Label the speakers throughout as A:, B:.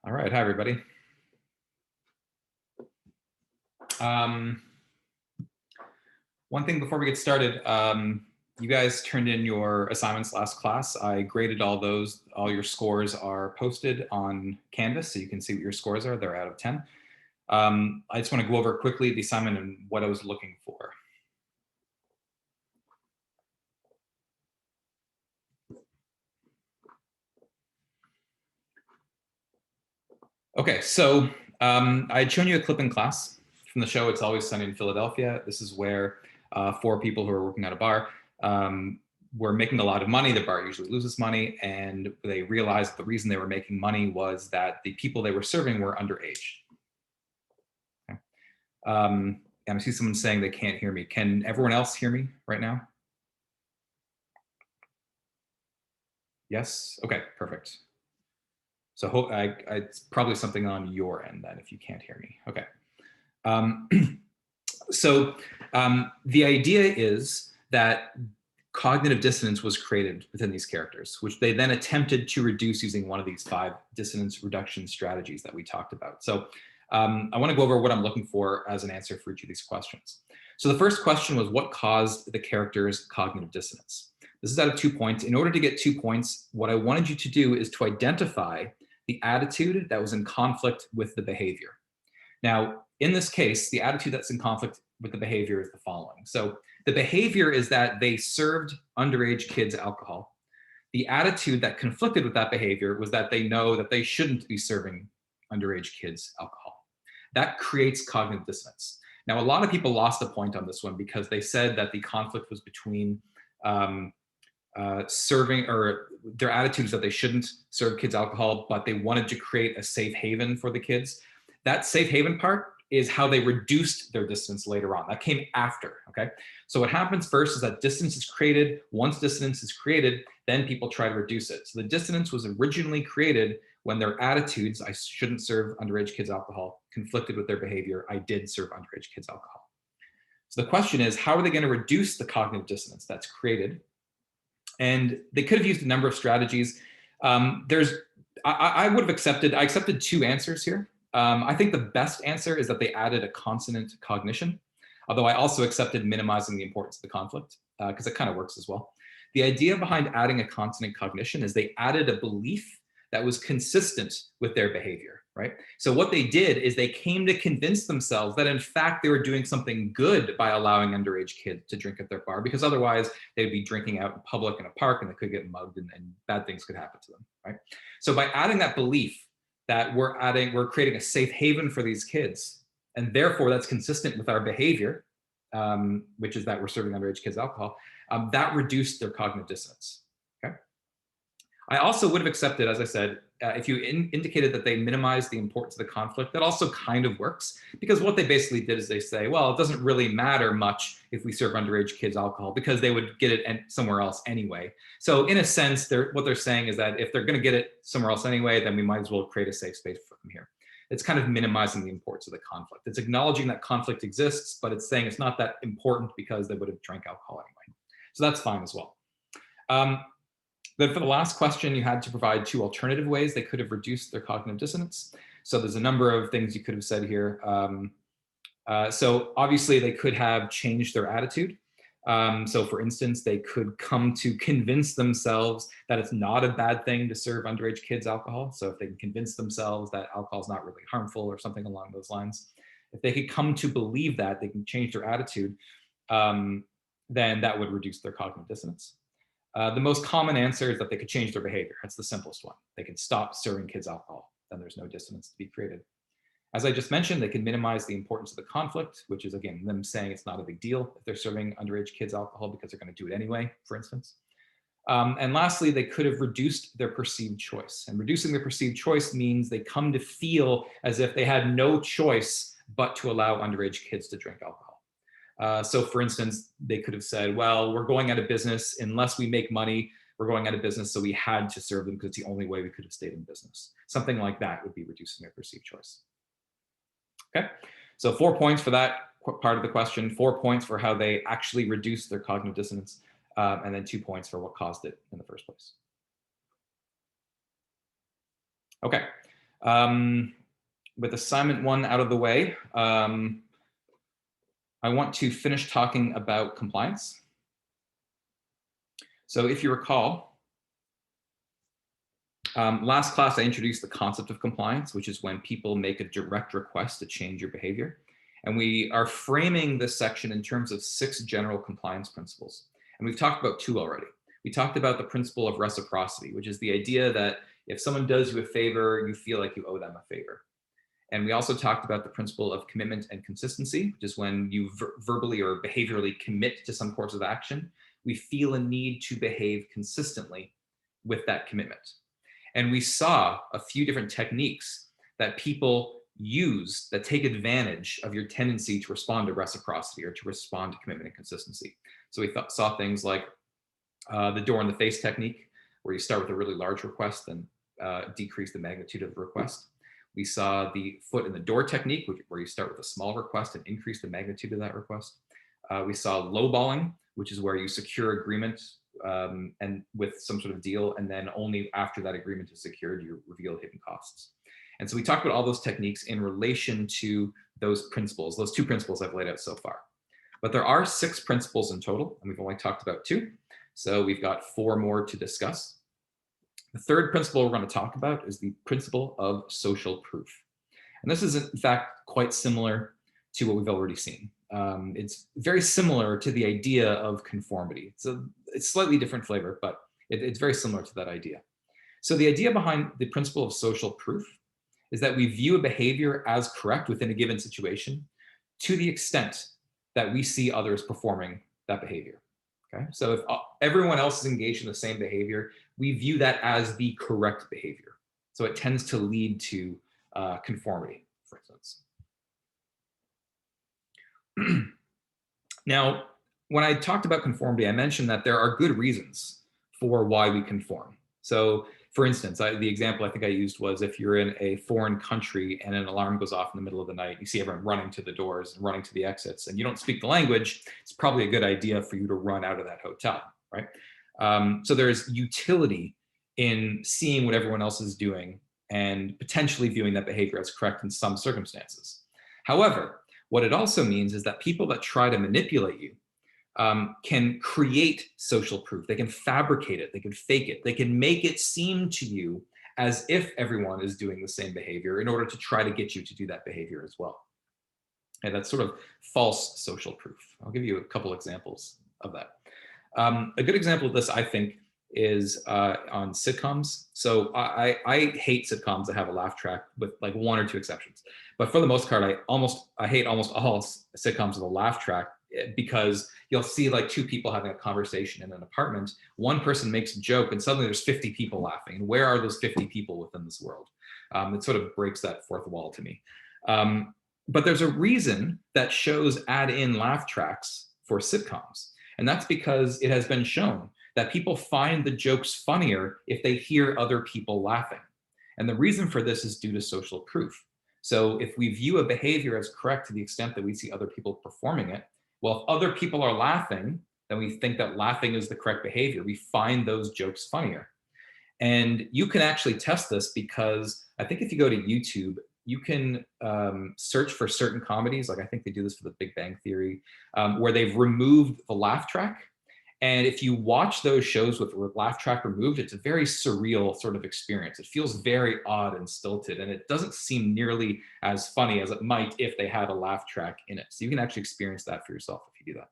A: All right, hi everybody. One thing before we get started, you guys turned in your assignments last class. I graded all those. All your scores are posted on Canvas, so you can see what your scores are. They're out of 10. I just want to go over quickly the assignment and what I was looking for. Okay, so I had shown you a clip in class from the show It's Always Sunny in Philadelphia. This is where four people who are working at a bar were making a lot of money. The bar usually loses money, and they realized the reason they were making money was that the people they were serving were underage. Okay. And I see someone saying they can't hear me. Can everyone else hear me right now? Yes? Okay, perfect. So it's probably something on your end then if you can't hear me. Okay. So the idea is that cognitive dissonance was created within these characters, which they then attempted to reduce using one of these 5 dissonance reduction strategies that we talked about. So I want to go over what I'm looking for as an answer for each of these questions. So the first question was, what caused the characters' cognitive dissonance? This is out of 2 points. In order to get 2 points, what I wanted you to do is to identify the attitude that was in conflict with the behavior. Now, in this case, the attitude that's in conflict with the behavior is the following. So the behavior is that they served underage kids alcohol. The attitude that conflicted with that behavior was that they know that they shouldn't be serving underage kids alcohol. That creates cognitive dissonance. Now, a lot of people lost a point on this one because they said that the conflict was between serving, or their attitudes that they shouldn't serve kids alcohol, but they wanted to create a safe haven for the kids. That safe haven part is how they reduced their distance later on. That came after, okay? So what happens first is that distance is created. Once distance is created, then people try to reduce it. So the dissonance was originally created when their attitudes, I shouldn't serve underage kids alcohol, conflicted with their behavior, I did serve underage kids alcohol. So the question is, how are they going to reduce the cognitive dissonance that's created? And they could have used a number of strategies. I accepted 2 answers here. I think the best answer is that they added a consonant cognition, although I also accepted minimizing the importance of the conflict because it kind of works as well. The idea behind adding a consonant cognition is they added a belief that was consistent with their behavior, right? So what they did is they came to convince themselves that in fact they were doing something good by allowing underage kids to drink at their bar, because otherwise they'd be drinking out in public in a park and they could get mugged and bad things could happen to them, right? So by adding that belief that we're creating a safe haven for these kids, and therefore that's consistent with our behavior, which is that we're serving underage kids alcohol, that reduced their cognitive dissonance. Okay. I also would have accepted, as I said, if you indicated that they minimized the importance of the conflict, that also kind of works, because what they basically did is they say, well, it doesn't really matter much if we serve underage kids alcohol because they would get it somewhere else anyway. So in a sense, what they're saying is that if they're going to get it somewhere else anyway, then we might as well create a safe space for them here. It's kind of minimizing the importance of the conflict. It's acknowledging that conflict exists, but it's saying it's not that important because they would have drank alcohol anyway. So that's fine as well. Then for the last question, you had to provide 2 alternative ways they could have reduced their cognitive dissonance. So there's a number of things you could have said here. So obviously they could have changed their attitude. So for instance, they could come to convince themselves that it's not a bad thing to serve underage kids alcohol. So if they can convince themselves that alcohol is not really harmful or something along those lines, if they could come to believe that, they can change their attitude, then that would reduce their cognitive dissonance. The most common answer is that they could change their behavior. That's the simplest one. They can stop serving kids alcohol. Then there's no dissonance to be created. As I just mentioned, they can minimize the importance of the conflict, which is, again, them saying it's not a big deal if they're serving underage kids alcohol because they're going to do it anyway, for instance. And lastly, they could have reduced their perceived choice. And reducing their perceived choice means they come to feel as if they had no choice but to allow underage kids to drink alcohol. So for instance, they could have said, well, we're going out of business. Unless we make money, we're going out of business. So we had to serve them because it's the only way we could have stayed in business. Something like that would be reducing their perceived choice. Okay, so 4 points for that part of the question, 4 points for how they actually reduced their cognitive dissonance, and then 2 points for what caused it in the first place. Okay, With assignment 1 out of the way, I want to finish talking about compliance. So if you recall, last class I introduced the concept of compliance, which is when people make a direct request to change your behavior. And we are framing this section in terms of 6 general compliance principles. And we've talked about 2 already. We talked about the principle of reciprocity, which is the idea that if someone does you a favor, you feel like you owe them a favor. And we also talked about the principle of commitment and consistency, which is when you verbally or behaviorally commit to some course of action, we feel a need to behave consistently with that commitment. And we saw a few different techniques that people use that take advantage of your tendency to respond to reciprocity or to respond to commitment and consistency. So we saw things like the door in the face technique, where you start with a really large request and decrease the magnitude of the request. We saw the foot in the door technique, where you start with a small request and increase the magnitude of that request. We saw lowballing, which is where you secure agreement and with some sort of deal, and then only after that agreement is secured, you reveal hidden costs. And so we talked about all those techniques in relation to those principles, those 2 principles I've laid out so far. But there are 6 principles in total, and we've only talked about 2. So we've got 4 more to discuss. The third principle we're going to talk about is the principle of social proof. And this is, in fact, quite similar to what we've already seen. It's very similar to the idea of conformity. It's slightly different flavor, but it's very similar to that idea. So the idea behind the principle of social proof is that we view a behavior as correct within a given situation to the extent that we see others performing that behavior. Okay? So if everyone else is engaged in the same behavior, we view that as the correct behavior. So it tends to lead to conformity, for instance. Now, when I talked about conformity, I mentioned that there are good reasons for why we conform. So for instance, the example I think I used was if you're in a foreign country and an alarm goes off in the middle of the night, you see everyone running to the doors and running to the exits, and you don't speak the language, it's probably a good idea for you to run out of that hotel, right? So there's utility in seeing what everyone else is doing and potentially viewing that behavior as correct in some circumstances. However, what it also means is that people that try to manipulate you can create social proof. They can fabricate it. They can fake it. They can make it seem to you as if everyone is doing the same behavior in order to try to get you to do that behavior as well. And that's sort of false social proof. I'll give you a couple examples of that. A good example of this, I think, is on sitcoms. So I hate sitcoms that have a laugh track with like 1 or 2 exceptions. But for the most part, I hate almost all sitcoms with a laugh track, because you'll see like 2 people having a conversation in an apartment. One person makes a joke and suddenly there's 50 people laughing. And where are those 50 people within this world? It sort of breaks that fourth wall to me. But there's a reason that shows add in laugh tracks for sitcoms. And that's because it has been shown that people find the jokes funnier if they hear other people laughing. And the reason for this is due to social proof. So if we view a behavior as correct to the extent that we see other people performing it, well, if other people are laughing, then we think that laughing is the correct behavior. We find those jokes funnier. And you can actually test this, because I think if you go to YouTube, you can search for certain comedies. Like I think they do this for The Big Bang Theory, where they've removed the laugh track. And if you watch those shows with laugh track removed, it's a very surreal sort of experience. It feels very odd and stilted, and it doesn't seem nearly as funny as it might if they had a laugh track in it. So you can actually experience that for yourself if you do that.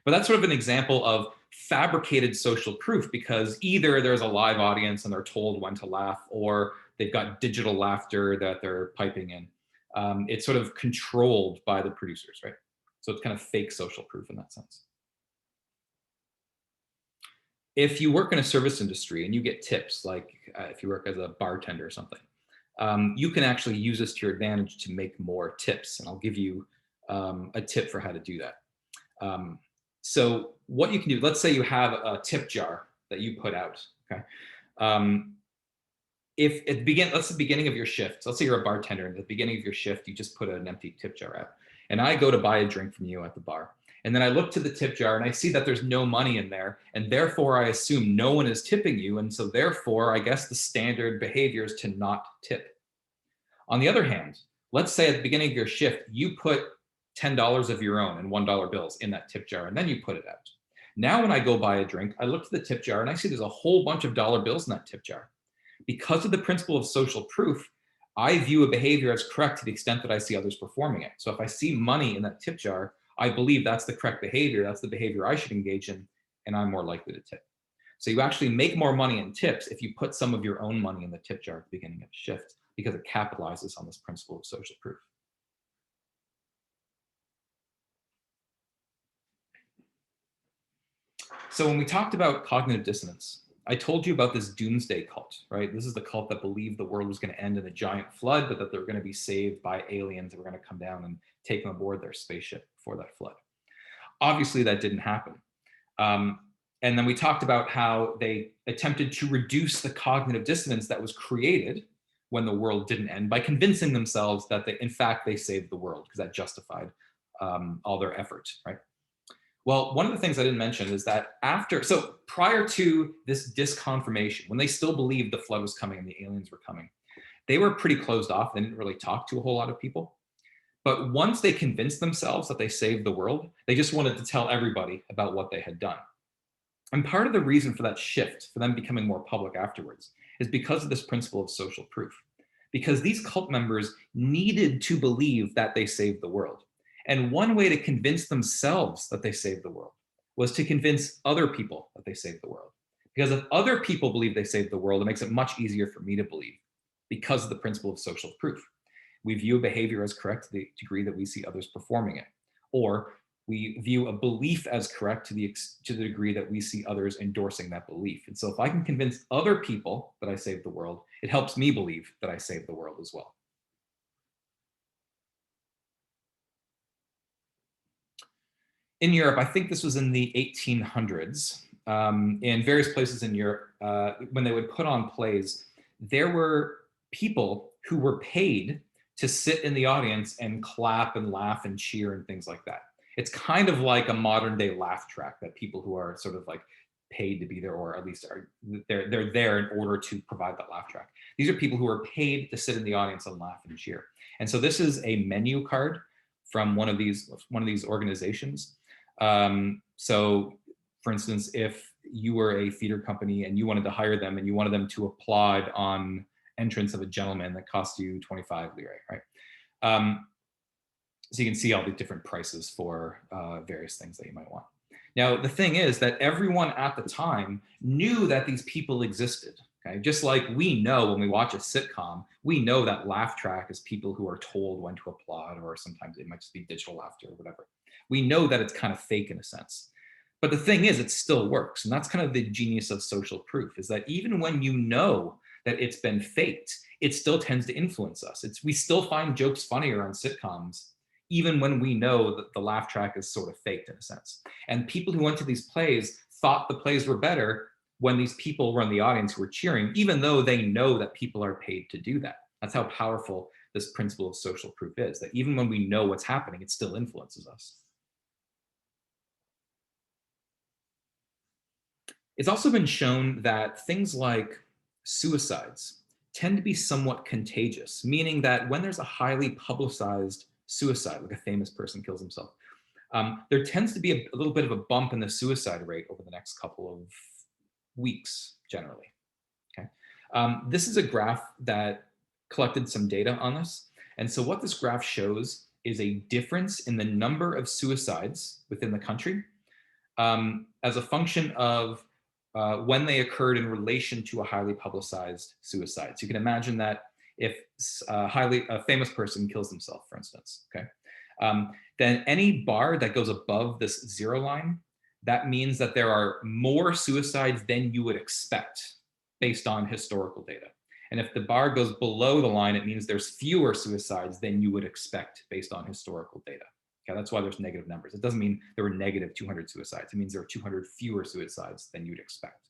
A: But that's sort of an example of fabricated social proof, because either there's a live audience and they're told when to laugh, or they've got digital laughter that they're piping in. It's sort of controlled by the producers, right? So it's kind of fake social proof in that sense. If you work in a service industry and you get tips, like if you work as a bartender or something, you can actually use this to your advantage to make more tips. And I'll give you a tip for how to do that. So what you can do, let's say you have a tip jar that you put out, okay? If at the beginning of your shift, let's say you're a bartender, and at the beginning of your shift, you just put an empty tip jar out. And I go to buy a drink from you at the bar. And then I look to the tip jar and I see that there's no money in there. And therefore, I assume no one is tipping you. And so therefore, I guess the standard behavior is to not tip. On the other hand, let's say at the beginning of your shift, you put $10 of your own and $1 bills in that tip jar, and then you put it out. Now, when I go buy a drink, I look to the tip jar and I see there's a whole bunch of dollar bills in that tip jar. Because of the principle of social proof, I view a behavior as correct to the extent that I see others performing it. So if I see money in that tip jar, I believe that's the correct behavior. That's the behavior I should engage in, and I'm more likely to tip. So you actually make more money in tips if you put some of your own money in the tip jar at the beginning of the shift, because it capitalizes on this principle of social proof. So when we talked about cognitive dissonance, I told you about this doomsday cult, right? This is the cult that believed the world was going to end in a giant flood, but that they're going to be saved by aliens that were going to come down and take them aboard their spaceship before that flood. Obviously, that didn't happen. And then we talked about how they attempted to reduce the cognitive dissonance that was created when the world didn't end by convincing themselves that in fact, they saved the world, because that justified all their efforts, right? Well, one of the things I didn't mention is that prior to this disconfirmation, when they still believed the flood was coming and the aliens were coming, they were pretty closed off. They didn't really talk to a whole lot of people. But once they convinced themselves that they saved the world, they just wanted to tell everybody about what they had done. And part of the reason for that shift, for them becoming more public afterwards, is because of this principle of social proof. Because these cult members needed to believe that they saved the world. And one way to convince themselves that they saved the world was to convince other people that they saved the world. Because if other people believe they saved the world, it makes it much easier for me to believe, because of the principle of social proof. We view a behavior as correct to the degree that we see others performing it. Or we view a belief as correct to the degree that we see others endorsing that belief. And so if I can convince other people that I saved the world, it helps me believe that I saved the world as well. In Europe, I think this was in the 1800s, in various places in Europe, when they would put on plays, there were people who were paid to sit in the audience and clap and laugh and cheer and things like that. It's kind of like a modern day laugh track, that people who are sort of like paid to be there, or at least they're there in order to provide that laugh track. These are people who are paid to sit in the audience and laugh and cheer. And so this is a menu card from one of these organizations. So for instance, if you were a theater company and you wanted to hire them and you wanted them to applaud on entrance of a gentleman, that cost you 25 lire, right? So you can see all the different prices for various things that you might want. Now, the thing is that everyone at the time knew that these people existed. Okay? Just like we know when we watch a sitcom, we know that laugh track is people who are told when to applaud, or sometimes it might just be digital laughter or whatever. We know that it's kind of fake in a sense. But the thing is, it still works. And that's kind of the genius of social proof, is that even when you know that it's been faked, it still tends to influence us. We still find jokes funnier on sitcoms, even when we know that the laugh track is sort of faked in a sense. And people who went to these plays thought the plays were better when these people were in the audience who were cheering, even though they know that people are paid to do that. That's how powerful this principle of social proof is, that even when we know what's happening, it still influences us. It's also been shown that things like suicides tend to be somewhat contagious, meaning that when there's a highly publicized suicide, like a famous person kills himself, there tends to be a little bit of a bump in the suicide rate over the next couple of weeks, generally. Okay, this is a graph that collected some data on this. And so what this graph shows is a difference in the number of suicides within the country as a function of when they occurred in relation to a highly publicized suicide. So you can imagine that if a famous person kills himself, for instance, okay, then any bar that goes above this zero line, that means that there are more suicides than you would expect based on historical data. And if the bar goes below the line, it means there's fewer suicides than you would expect based on historical data. Okay, that's why there's negative numbers. It doesn't mean there were negative 200 suicides. It means there are 200 fewer suicides than you'd expect.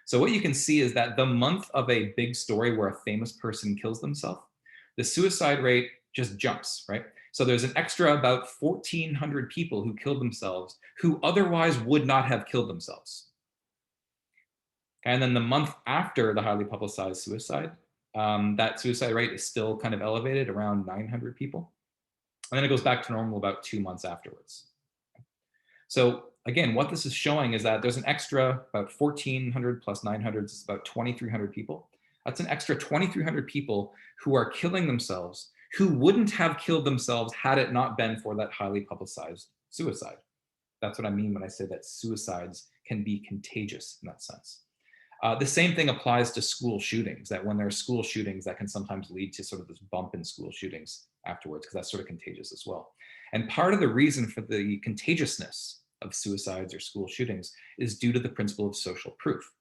A: So what you can see is that the month of a big story where a famous person kills themselves, the suicide rate just jumps, right? So there's an extra about 1,400 people who killed themselves who otherwise would not have killed themselves. And then the month after the highly publicized suicide, that suicide rate is still kind of elevated, around 900 people. And then it goes back to normal about 2 months afterwards. So again, what this is showing is that there's an extra about 1,400 plus 900 is about 2,300 people. That's an extra 2,300 people who are killing themselves, who wouldn't have killed themselves had it not been for that highly publicized suicide. That's what I mean when I say that suicides can be contagious in that sense. The same thing applies to school shootings, that when there are school shootings, that can sometimes lead to sort of this bump in school shootings afterwards, because that's sort of contagious as well. And part of the reason for the contagiousness of suicides or school shootings is due to the principle of social proof.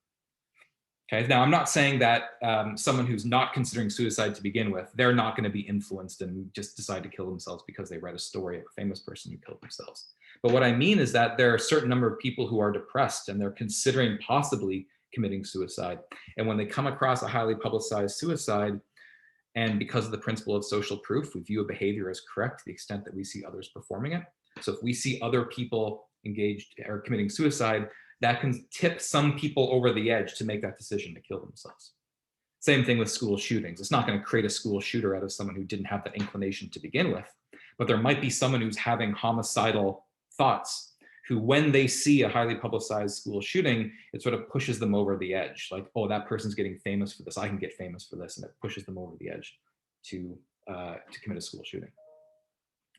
A: Okay, now I'm not saying that someone who's not considering suicide to begin with, they're not going to be influenced and just decide to kill themselves because they read a story of a famous person who killed themselves. But what I mean is that there are a certain number of people who are depressed and they're considering possibly committing suicide. And when they come across a highly publicized suicide, and because of the principle of social proof, we view a behavior as correct to the extent that we see others performing it. So if we see other people engaged or committing suicide, that can tip some people over the edge to make that decision to kill themselves. Same thing with school shootings. It's not going to create a school shooter out of someone who didn't have that inclination to begin with, but there might be someone who's having homicidal thoughts who, when they see a highly publicized school shooting, it sort of pushes them over the edge. Like, oh, that person's getting famous for this, I can get famous for this. And it pushes them over the edge to commit a school shooting.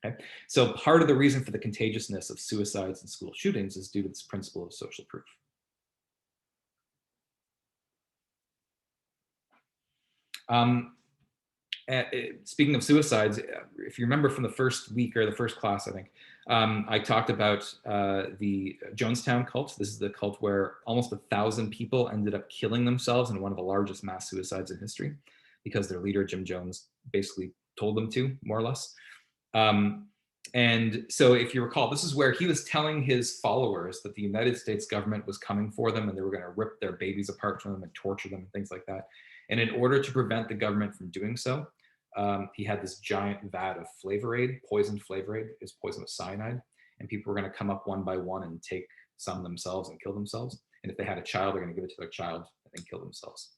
A: Okay? So part of the reason for the contagiousness of suicides and school shootings is due to this principle of social proof. Speaking of suicides, if you remember from the first week or the first class, I think, I talked about the Jonestown cult. This is the cult where almost 1,000 people ended up killing themselves in one of the largest mass suicides in history because their leader, Jim Jones, basically told them to, more or less. And so if you recall, this is where he was telling his followers that the United States government was coming for them and they were going to rip their babies apart from them and torture them and things like that. And in order to prevent the government from doing so, he had this giant vat of Flavor Aid, poisoned Flavor Aid, is poison with cyanide. And people were going to come up one by one and take some themselves and kill themselves. And if they had a child, they're going to give it to their child and then kill themselves.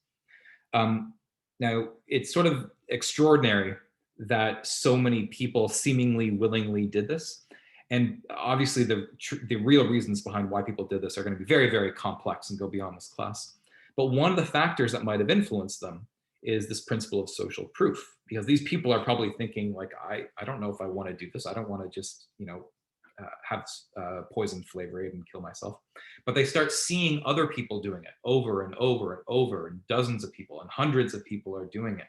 A: Now, it's sort of extraordinary that so many people seemingly willingly did this. And obviously the real reasons behind why people did this are going to be very, very complex and go beyond this class. But one of the factors that might have influenced them is this principle of social proof, because these people are probably thinking like, I don't know if I want to do this. I don't want to just, have poisoned Flavor Aid and kill myself. But they start seeing other people doing it over and over and over, and dozens of people and hundreds of people are doing it.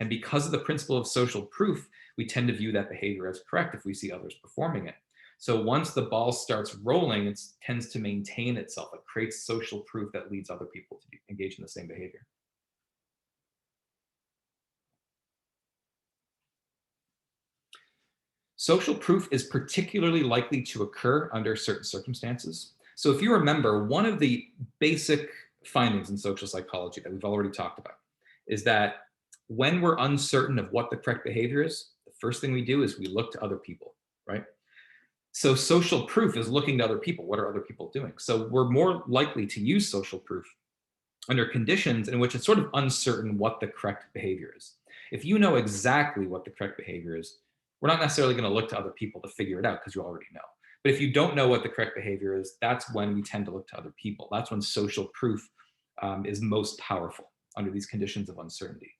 A: And because of the principle of social proof, we tend to view that behavior as correct if we see others performing it. So once the ball starts rolling, it tends to maintain itself. It creates social proof that leads other people to engage in the same behavior. Social proof is particularly likely to occur under certain circumstances. So if you remember, one of the basic findings in social psychology that we've already talked about is that when we're uncertain of what the correct behavior is, the first thing we do is we look to other people, right? So social proof is looking to other people. What are other people doing? So we're more likely to use social proof under conditions in which it's sort of uncertain what the correct behavior is. If you know exactly what the correct behavior is, we're not necessarily going to look to other people to figure it out because you already know. But if you don't know what the correct behavior is, that's when we tend to look to other people. That's when social proof is most powerful under these conditions of uncertainty.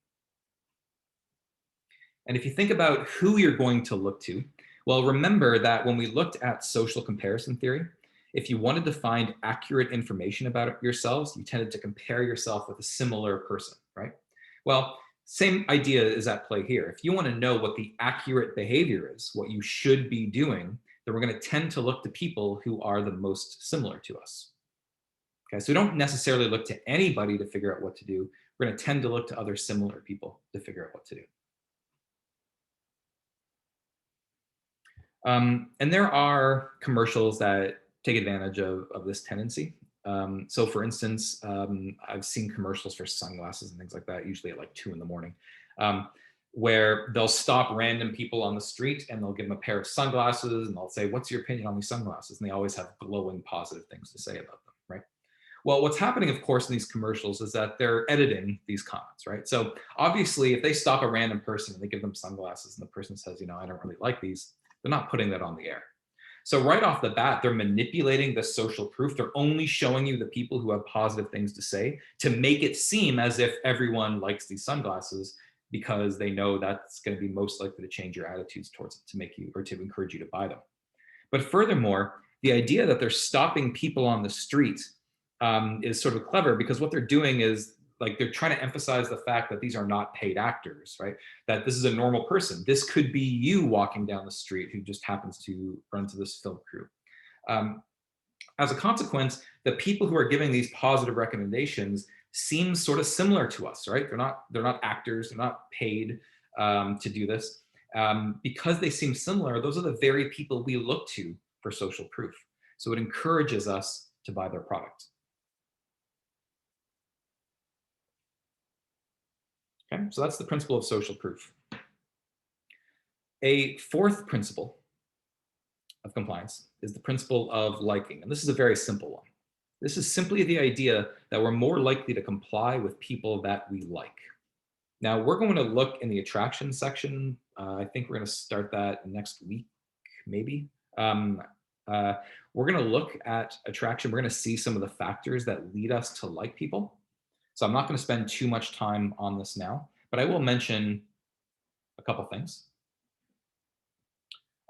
A: And if you think about who you're going to look to, well, remember that when we looked at social comparison theory, if you wanted to find accurate information about yourselves, you tended to compare yourself with a similar person, right? Well, same idea is at play here. If you want to know what the accurate behavior is, what you should be doing, then we're going to tend to look to people who are the most similar to us. Okay, so we don't necessarily look to anybody to figure out what to do. We're going to tend to look to other similar people to figure out what to do. And there are commercials that take advantage of this tendency. So for instance, I've seen commercials for sunglasses and things like that, usually at like 2 in the morning, where they'll stop random people on the street and they'll give them a pair of sunglasses and they'll say, "What's your opinion on these sunglasses?" And they always have glowing positive things to say about them, right? Well, what's happening, of course, in these commercials is that they're editing these comments, right? So obviously, if they stop a random person and they give them sunglasses and the person says, I don't really like these, they're not putting that on the air. So right off the bat, they're manipulating the social proof. They're only showing you the people who have positive things to say to make it seem as if everyone likes these sunglasses, because they know that's going to be most likely to change your attitudes towards it, to make you or to encourage you to buy them. But furthermore, the idea that they're stopping people on the street is sort of clever, because what they're doing is, like, they're trying to emphasize the fact that these are not paid actors, right? That this is a normal person. This could be you walking down the street who just happens to run into this film crew. As a consequence, the people who are giving these positive recommendations seem sort of similar to us, right? They're not actors. They're not paid to do this. Because they seem similar, those are the very people we look to for social proof. So it encourages us to buy their product. Okay, so that's the principle of social proof. A fourth principle of compliance is the principle of liking. And this is a very simple one. This is simply the idea that we're more likely to comply with people that we like. Now, we're going to look in the attraction section. I think we're going to start that next week, maybe. We're going to look at attraction. We're going to see some of the factors that lead us to like people. So I'm not going to spend too much time on this now, but I will mention a couple things.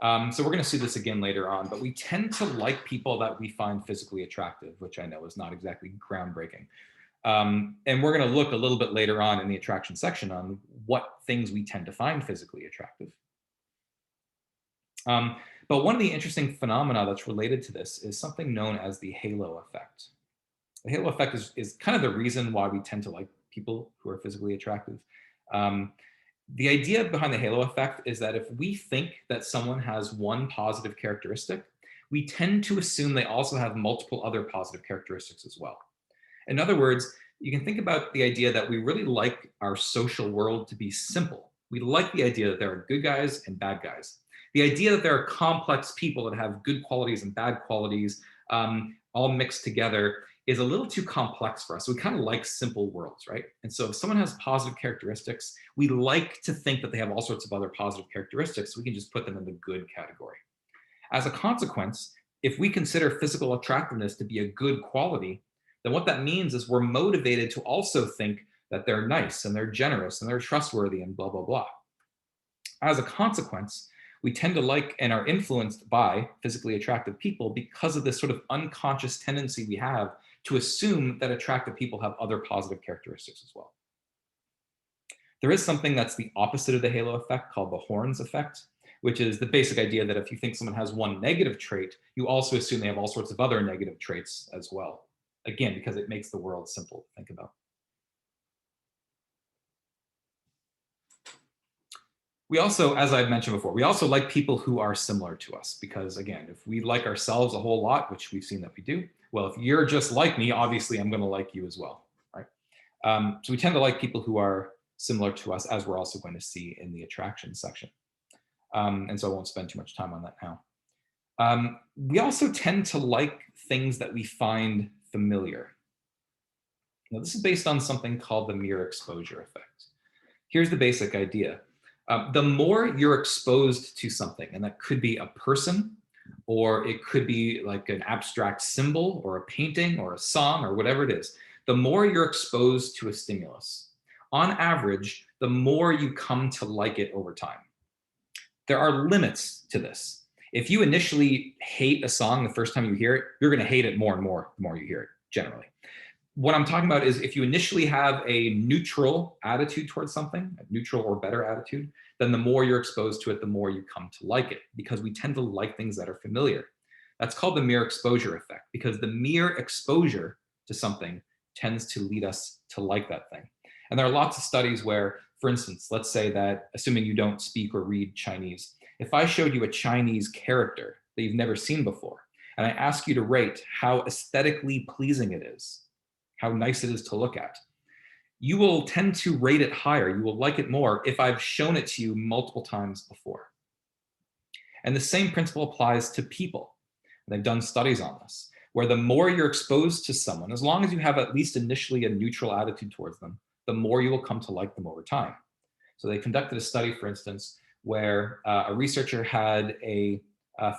A: So we're going to see this again later on, but we tend to like people that we find physically attractive, which I know is not exactly groundbreaking. And we're going to look a little bit later on in the attraction section on what things we tend to find physically attractive. But one of the interesting phenomena that's related to this is something known as the halo effect. The halo effect is kind of the reason why we tend to like people who are physically attractive. The idea behind the halo effect is that if we think that someone has one positive characteristic, we tend to assume they also have multiple other positive characteristics as well. In other words, you can think about the idea that we really like our social world to be simple. We like the idea that there are good guys and bad guys. The idea that there are complex people that have good qualities and bad qualities all mixed together is a little too complex for us. So we kind of like simple worlds, right? And so if someone has positive characteristics, we like to think that they have all sorts of other positive characteristics, so we can just put them in the good category. As a consequence, if we consider physical attractiveness to be a good quality, then what that means is we're motivated to also think that they're nice and they're generous and they're trustworthy and blah, blah, blah. As a consequence, we tend to like and are influenced by physically attractive people because of this sort of unconscious tendency we have to assume that attractive people have other positive characteristics as well. There is something that's the opposite of the halo effect called the horns effect, which is the basic idea that if you think someone has one negative trait, you also assume they have all sorts of other negative traits as well. Again, because it makes the world simple to think about. We also, as I've mentioned before, we also like people who are similar to us because, again, if we like ourselves a whole lot, which we've seen that we do, well, if you're just like me, obviously I'm going to like you as well, right? So we tend to like people who are similar to us, as we're also going to see in the attraction section. And so I won't spend too much time on that now. We also tend to like things that we find familiar. Now, this is based on something called the mere exposure effect. Here's the basic idea. The more you're exposed to something, and that could be a person, or it could be like an abstract symbol or a painting or a song or whatever it is, the more you're exposed to a stimulus, on average, the more you come to like it over time. There are limits to this. If you initially hate a song the first time you hear it, you're going to hate it more and more the more you hear it, generally. What I'm talking about is if you initially have a neutral attitude towards something, a neutral or better attitude, then the more you're exposed to it, the more you come to like it, because we tend to like things that are familiar. That's called the mere exposure effect, because the mere exposure to something tends to lead us to like that thing. And there are lots of studies where, for instance, let's say that, assuming you don't speak or read Chinese, if I showed you a Chinese character that you've never seen before, and I ask you to rate how aesthetically pleasing it is, how nice it is to look at, you will tend to rate it higher. You will like it more if I've shown it to you multiple times before. And the same principle applies to people. They've done studies on this, where the more you're exposed to someone, as long as you have at least initially a neutral attitude towards them, the more you will come to like them over time. So they conducted a study, for instance, where a researcher had a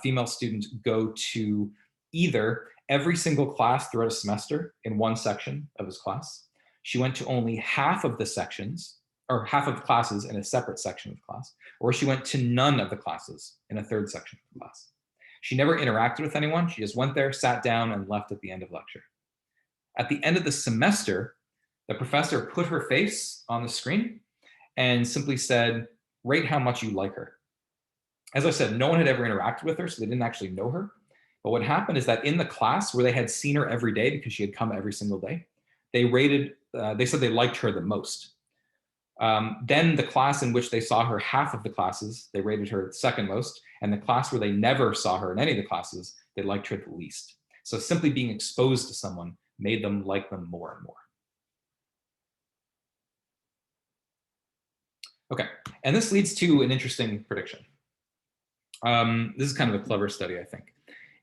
A: female student go to either every single class throughout a semester in one section of his class. She went to only half of the sections, or half of classes in a separate section of the class, or she went to none of the classes in a third section of the class. She never interacted with anyone. She just went there, sat down, and left at the end of lecture. At the end of the semester, the professor put her face on the screen and simply said, rate how much you like her. As I said, no one had ever interacted with her, so they didn't actually know her. But what happened is that in the class where they had seen her every day because she had come every single day, they said they liked her the most. Then the class in which they saw her half of the classes, they rated her second most. And the class where they never saw her in any of the classes, they liked her the least. So simply being exposed to someone made them like them more and more. Okay, and this leads to an interesting prediction. This is kind of a clever study, I think.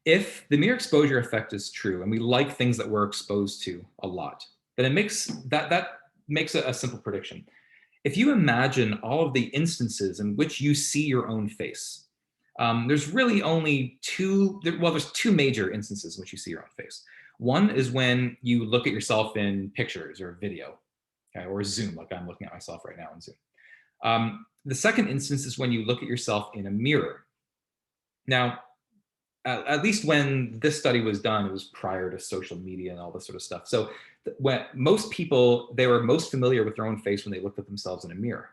A: If the mere exposure effect is true, and we like things that we're exposed to a lot, then it makes that makes a simple prediction. If you imagine all of the instances in which you see your own face, there's really only there's two major instances in which you see your own face. One is when you look at yourself in pictures or video, okay, or Zoom, like I'm looking at myself right now in Zoom. The second instance is when you look at yourself in a mirror. Now, at least when this study was done, it was prior to social media and all this sort of stuff. So when most people, they were most familiar with their own face when they looked at themselves in a mirror.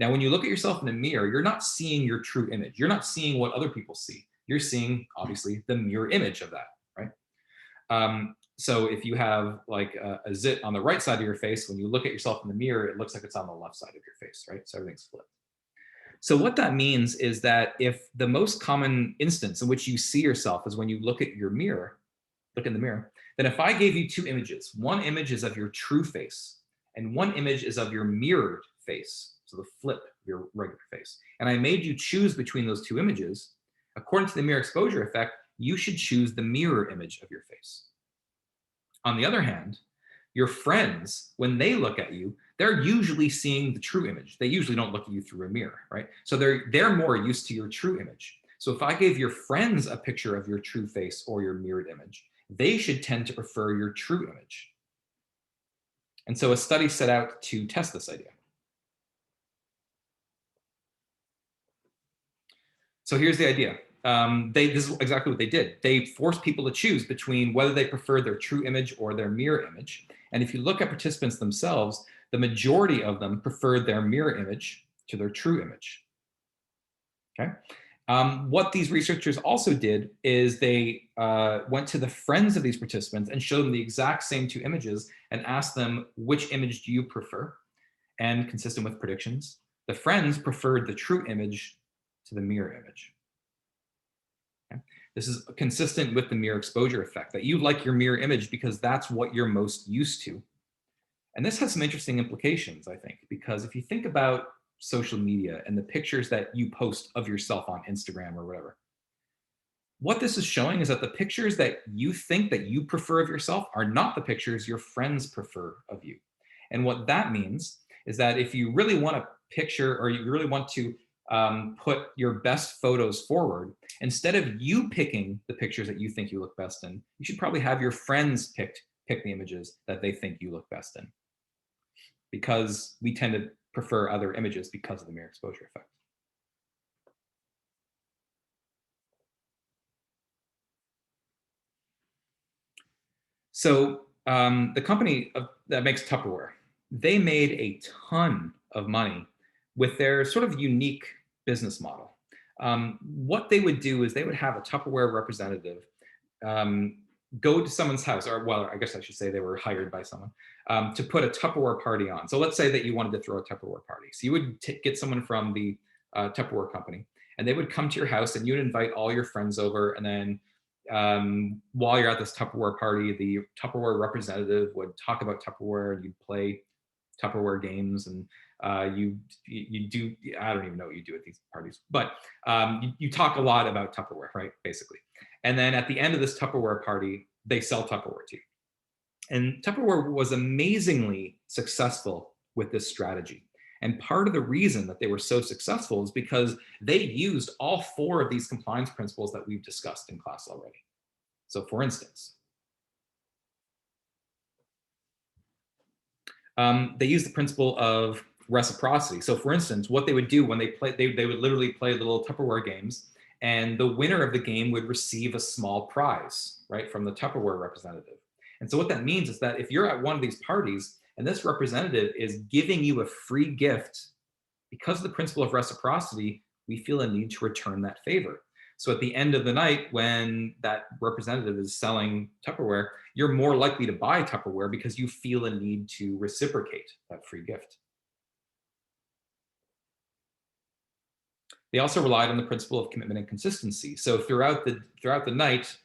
A: Now, when you look at yourself in a mirror, you're not seeing your true image. You're not seeing what other people see. You're seeing, obviously, the mirror image of that, right? So if you have like a zit on the right side of your face, when you look at yourself in the mirror, it looks like it's on the left side of your face, right? So everything's flipped. So what that means is that if the most common instance in which you see yourself is when you look at your mirror, look in the mirror, then if I gave you two images, one image is of your true face and one image is of your mirrored face, so the flip of your regular face, and I made you choose between those two images, according to the mirror exposure effect, you should choose the mirror image of your face. On the other hand, your friends, when they look at you, they're usually seeing the true image. They usually don't look at you through a mirror, right? So they're more used to your true image. So if I gave your friends a picture of your true face or your mirrored image, they should tend to prefer your true image. And so a study set out to test this idea. So here's the idea. This is exactly what they did. They forced people to choose between whether they prefer their true image or their mirror image. And if you look at participants themselves, the majority of them preferred their mirror image to their true image. Okay. What these researchers also did is they went to the friends of these participants and showed them the exact same two images and asked them, which image do you prefer? And consistent with predictions, the friends preferred the true image to the mirror image. Okay? This is consistent with the mirror exposure effect, that you like your mirror image because that's what you're most used to. And this has some interesting implications, I think, because if you think about social media and the pictures that you post of yourself on Instagram or whatever, what this is showing is that the pictures that you think that you prefer of yourself are not the pictures your friends prefer of you. And what that means is that if you really want to picture, or you really want to put your best photos forward, instead of you picking the pictures that you think you look best in, you should probably have your friends pick the images that they think you look best in, because we tend to prefer other images because of the mirror exposure effect. So the company that makes Tupperware, they made a ton of money with their sort of unique business model. What they would do is they would have a Tupperware representative go to someone's house, or well, I guess I should say they were hired by someone to put a Tupperware party on. So let's say that you wanted to throw a Tupperware party. So you would get someone from the Tupperware company, and they would come to your house, and you'd invite all your friends over, and then while you're at this Tupperware party, the Tupperware representative would talk about Tupperware, and you'd play Tupperware games, and you do, I don't even know what you do at these parties, but you talk a lot about Tupperware, right? Basically. And then at the end of this Tupperware party, they sell Tupperware to you. And Tupperware was amazingly successful with this strategy. And part of the reason that they were so successful is because they used all 4 of these compliance principles that we've discussed in class already. So for instance, they use the principle of reciprocity. So for instance, what they would do when they play, they would literally play little Tupperware games, and the winner of the game would receive a small prize, right, from the Tupperware representative. And so what that means is that if you're at one of these parties and this representative is giving you a free gift, because of the principle of reciprocity, we feel a need to return that favor. So at the end of the night, when that representative is selling Tupperware, you're more likely to buy Tupperware because you feel a need to reciprocate that free gift. They also relied on the principle of commitment and consistency. So throughout the night,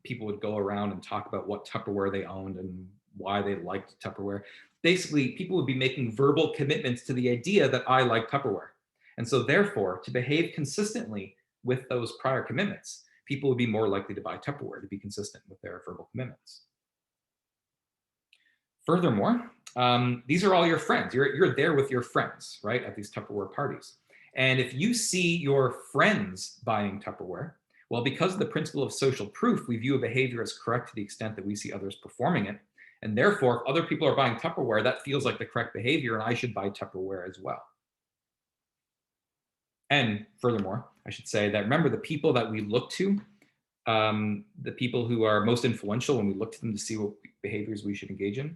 A: people would go around and talk about what Tupperware they owned and why they liked Tupperware. Basically, people would be making verbal commitments to the idea that I like Tupperware. And so therefore, to behave consistently with those prior commitments, people would be more likely to buy Tupperware, to be consistent with their verbal commitments. Furthermore, these are all your friends. You're there with your friends, right, at these Tupperware parties. And if you see your friends buying Tupperware, well, because of the principle of social proof, we view a behavior as correct to the extent that we see others performing it. And therefore, if other people are buying Tupperware, that feels like the correct behavior, and I should buy Tupperware as well. And furthermore, I should say that remember, the people that we look to, the people who are most influential when we look to them to see what behaviors we should engage in,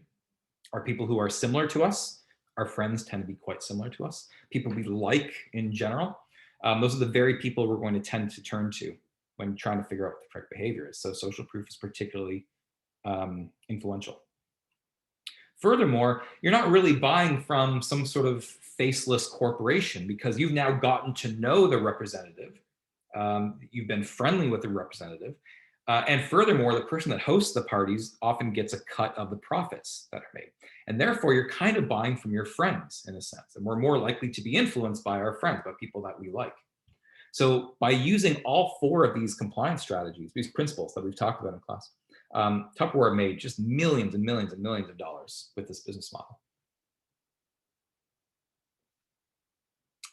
A: are people who are similar to us. Our friends tend to be quite similar to us. People we like in general. Those are the very people we're going to tend to turn to when trying to figure out what the correct behavior is. So social proof is particularly influential. Furthermore, you're not really buying from some sort of faceless corporation because you've now gotten to know the representative. You've been friendly with the representative. And furthermore, the person that hosts the parties often gets a cut of the profits that are made. And therefore, you're kind of buying from your friends in a sense. And we're more likely to be influenced by our friends, by people that we like. So by using all 4 of these compliance strategies, these principles that we've talked about in class, Tupperware made just millions and millions and millions of dollars with this business model.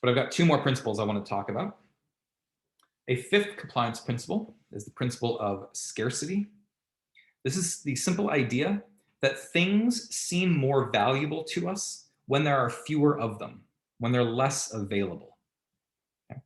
A: But I've got 2 more principles I want to talk about. A 5th compliance principle is the principle of scarcity. This is the simple idea that things seem more valuable to us when there are fewer of them, when they're less available. Okay.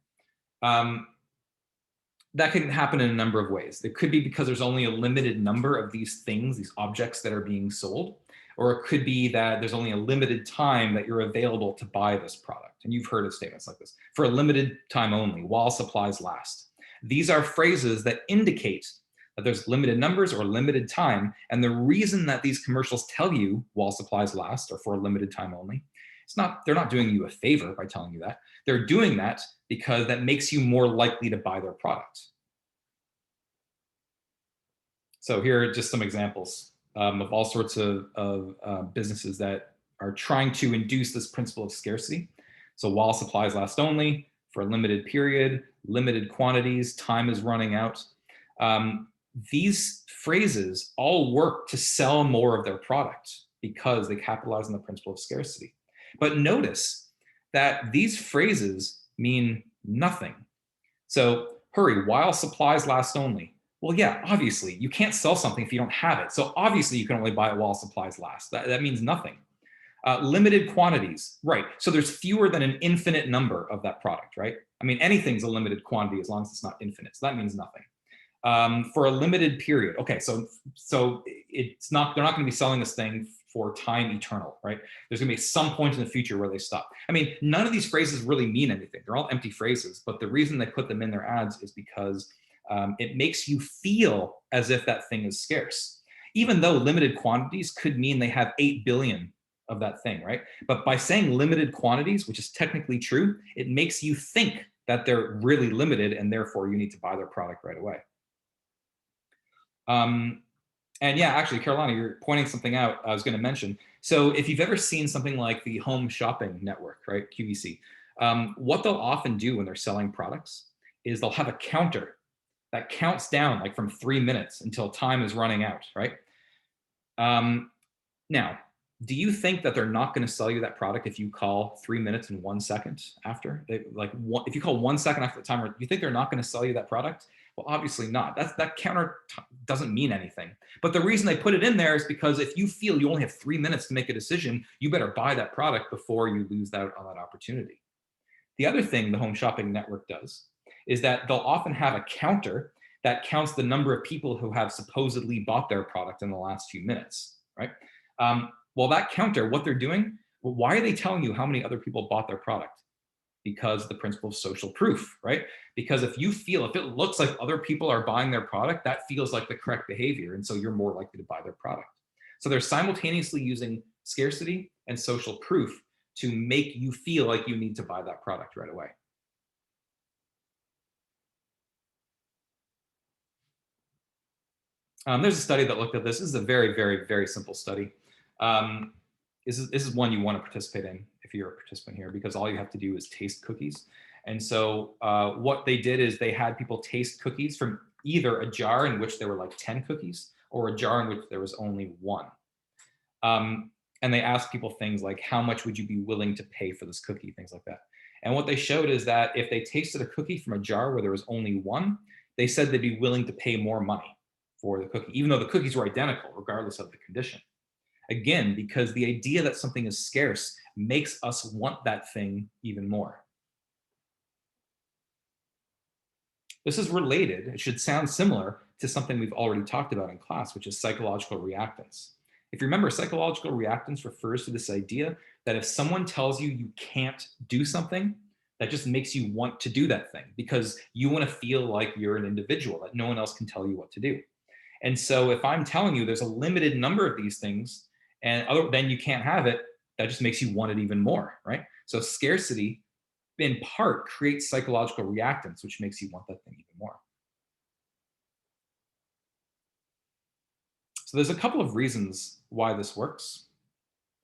A: That can happen in a number of ways. It could be because there's only a limited number of these things, these objects that are being sold, or it could be that there's only a limited time that you're available to buy this product. And you've heard of statements like this: for a limited time only, while supplies last. These are phrases that indicate that there's limited numbers or limited time. And the reason that these commercials tell you while supplies last or for a limited time only, they're not doing you a favor by telling you that. They're doing that because that makes you more likely to buy their product. So here are just some examples of all sorts of businesses that are trying to induce this principle of scarcity. So while supplies last only, for a limited period, limited quantities, time is running out. These phrases all work to sell more of their product because they capitalize on the principle of scarcity. But notice that these phrases mean nothing. So hurry, while supplies last only. Well, yeah, obviously, you can't sell something if you don't have it. So obviously, you can only buy it while supplies last. That means nothing. Limited quantities, right? So there's fewer than an infinite number of that product, right? I mean, anything's a limited quantity as long as it's not infinite. So that means nothing. For a limited period. Okay, so it's not, they're not going to be selling this thing for time eternal, right? There's going to be some point in the future where they stop. I mean, none of these phrases really mean anything. They're all empty phrases, but the reason they put them in their ads is because it makes you feel as if that thing is scarce, even though limited quantities could mean they have 8 billion of that thing, right? But by saying limited quantities, which is technically true, it makes you think that they're really limited and therefore you need to buy their product right away. And yeah, actually, Carolina, you're pointing something out I was going to mention. So if you've ever seen something like the Home Shopping Network, right, QVC, what they'll often do when they're selling products is they'll have a counter that counts down like from 3 minutes until time is running out, right? Um, Now, do you think that they're not going to sell you that product if you call 3 minutes and 1 second after? If you call 1 second after the timer, do you think they're not going to sell you that product? Well, obviously not. That counter doesn't mean anything. But the reason they put it in there is because if you feel you only have 3 minutes to make a decision, you better buy that product before you lose out on that opportunity. The other thing the Home Shopping Network does is that they'll often have a counter that counts the number of people who have supposedly bought their product in the last few minutes, right? Well, that counter, what they're doing, well, why are they telling you how many other people bought their product? Because the principle of social proof, right? Because if it looks like other people are buying their product, that feels like the correct behavior. And so you're more likely to buy their product. So they're simultaneously using scarcity and social proof to make you feel like you need to buy that product right away. There's a study that looked at this. This is a very, very, very simple study. Um, this is one you want to participate in if you're a participant here, because all you have to do is taste cookies. And so what they did is they had people taste cookies from either a jar in which there were like 10 cookies or a jar in which there was only one. And they asked people things like, how much would you be willing to pay for this cookie, things like that. And what they showed is that if they tasted a cookie from a jar where there was only one, they said they'd be willing to pay more money for the cookie, even though the cookies were identical, regardless of the condition. Again, because the idea that something is scarce makes us want that thing even more. This is related, it should sound similar to something we've already talked about in class, which is psychological reactance. If you remember, psychological reactance refers to this idea that if someone tells you you can't do something, that just makes you want to do that thing because you want to feel like you're an individual, that no one else can tell you what to do. And so if I'm telling you there's a limited number of these things and then you can't have it, that just makes you want it even more, right? So scarcity in part creates psychological reactance, which makes you want that thing even more. So there's a couple of reasons why this works.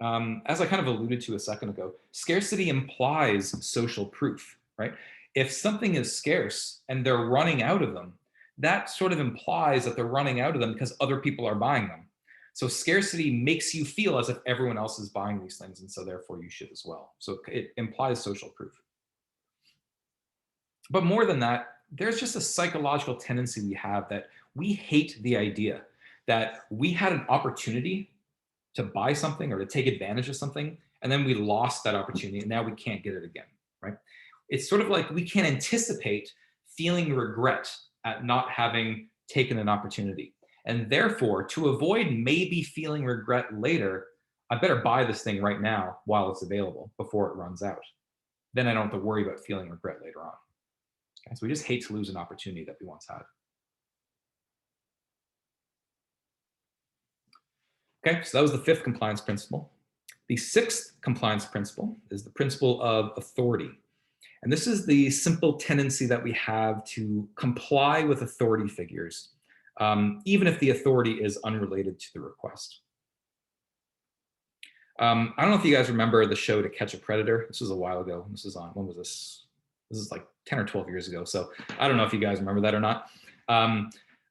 A: As I kind of alluded to a second ago, scarcity implies social proof, right? If something is scarce and they're running out of them, that sort of implies that they're running out of them because other people are buying them. So scarcity makes you feel as if everyone else is buying these things, and so therefore you should as well. So it implies social proof. But more than that, there's just a psychological tendency we have that we hate the idea that we had an opportunity to buy something or to take advantage of something, and then we lost that opportunity and now we can't get it again, right? It's sort of like we can't anticipate feeling regret at not having taken an opportunity. And therefore, to avoid maybe feeling regret later, I better buy this thing right now while it's available before it runs out. Then I don't have to worry about feeling regret later on. Okay, so we just hate to lose an opportunity that we once had. Okay, so that was the fifth compliance principle. The sixth compliance principle is the principle of authority. And this is the simple tendency that we have to comply with authority figures, even if the authority is unrelated to the request. I don't know if you guys remember the show To Catch a Predator. This was a while ago. This is on, when was this? This is like 10 or 12 years ago. So I don't know if you guys remember that or not.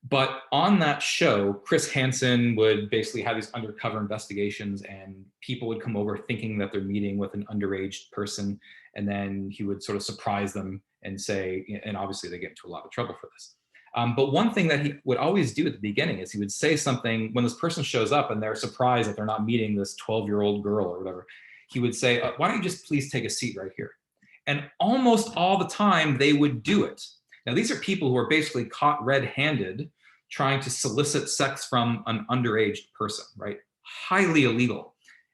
A: But on that show, Chris Hansen would basically have these undercover investigations and people would come over thinking that they're meeting with an underage person. And then he would sort of surprise them and say, and obviously they get into a lot of trouble for this. But one thing that he would always do at the beginning is he would say something when this person shows up and they're surprised that they're not meeting this 12-year-old girl or whatever. He would say, why don't you just please take a seat right here? And almost all the time they would do it. Now, these are people who are basically caught red-handed trying to solicit sex from an underage person, right? Highly illegal.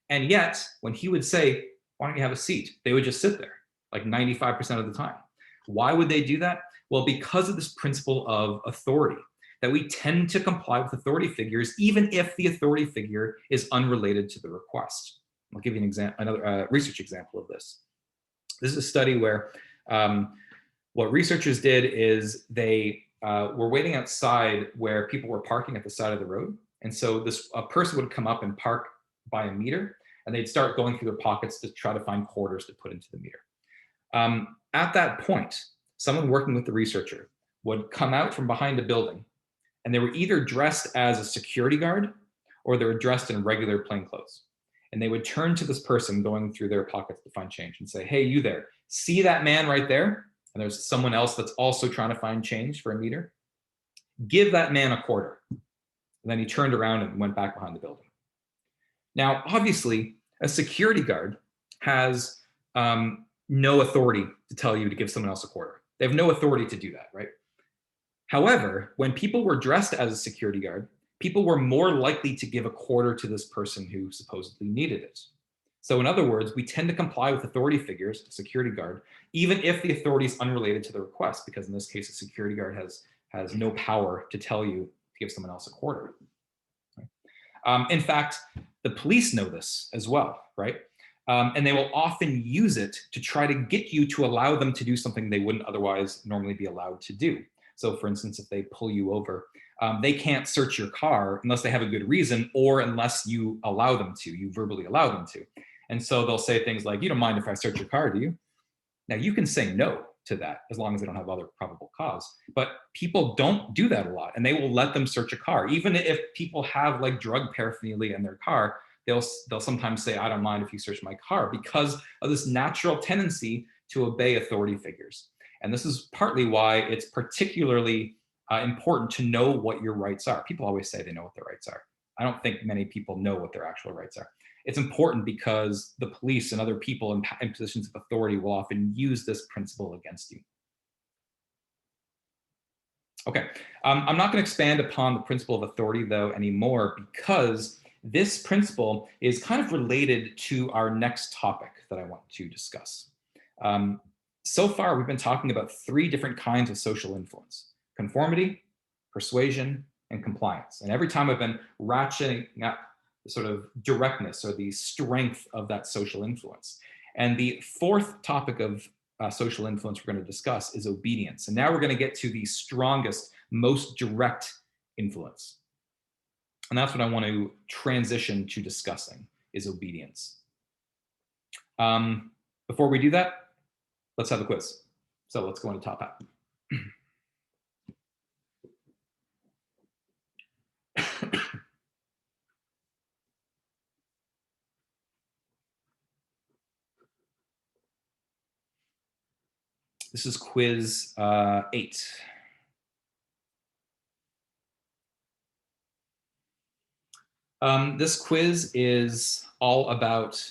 A: And yet, when he would say, why don't you have a seat? They would just sit there, like 95% of the time. Why would they do that? Well, because of this principle of authority, that we tend to comply with authority figures, even if the authority figure is unrelated to the request. I'll give you an example, another research example of this. This is a study where what researchers did is they were waiting outside where people were parking at the side of the road. And so a person would come up and park by a meter, and they'd start going through their pockets to try to find quarters to put into the meter. At that point, someone working with the researcher would come out from behind a building, and they were either dressed as a security guard or they were dressed in regular plain clothes. And they would turn to this person going through their pockets to find change and say, hey, you there, see that man right there? And there's someone else that's also trying to find change for a meter. Give that man a quarter. And then he turned around and went back behind the building. Now, obviously, a security guard has no authority to tell you to give someone else a quarter. They have no authority to do that, right? However, when people were dressed as a security guard, people were more likely to give a quarter to this person who supposedly needed it. So in other words, we tend to comply with authority figures, a security guard, even if the authority is unrelated to the request, because in this case, a security guard has no power to tell you to give someone else a quarter. In fact, the police know this as well, right? And they will often use it to try to get you to allow them to do something they wouldn't otherwise normally be allowed to do. So for instance, if they pull you over, they can't search your car unless they have a good reason or unless you allow them to, you verbally allow them to. And so they'll say things like, you don't mind if I search your car, do you? Now you can say no to that as long as they don't have other probable cause, but people don't do that a lot and they will let them search a car. Even if people have like drug paraphernalia in their car, they'll sometimes say, I don't mind if you search my car, because of this natural tendency to obey authority figures. And this is partly why it's particularly important to know what your rights are. People always say they know what their rights are. I don't think many people know what their actual rights are. It's important because the police and other people in positions of authority will often use this principle against you. Okay, I'm not going to expand upon the principle of authority, though, anymore, because this principle is kind of related to our next topic that I want to discuss. So far, we've been talking about 3 different kinds of social influence: conformity, persuasion, and compliance. And every time I've been ratcheting up the sort of directness or the strength of that social influence. And the 4th topic of social influence we're going to discuss is obedience. And now we're going to get to the strongest, most direct influence. And that's what I want to transition to discussing, is obedience. Before we do that, let's have a quiz. So let's go into Top Hat. This is quiz 8. This quiz is all about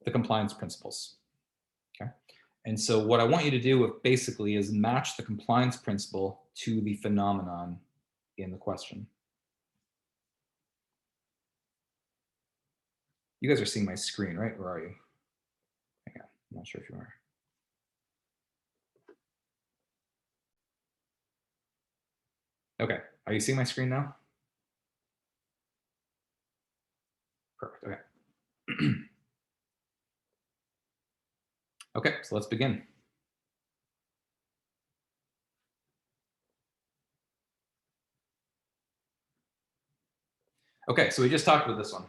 A: the compliance principles. Okay, and so what I want you to do basically is match the compliance principle to the phenomenon in the question. You guys are seeing my screen, right? Where are you? Hang on, I'm not sure if you are. Okay, are you seeing my screen now? Perfect, okay. Okay, so let's begin. Okay, so we just talked about this one.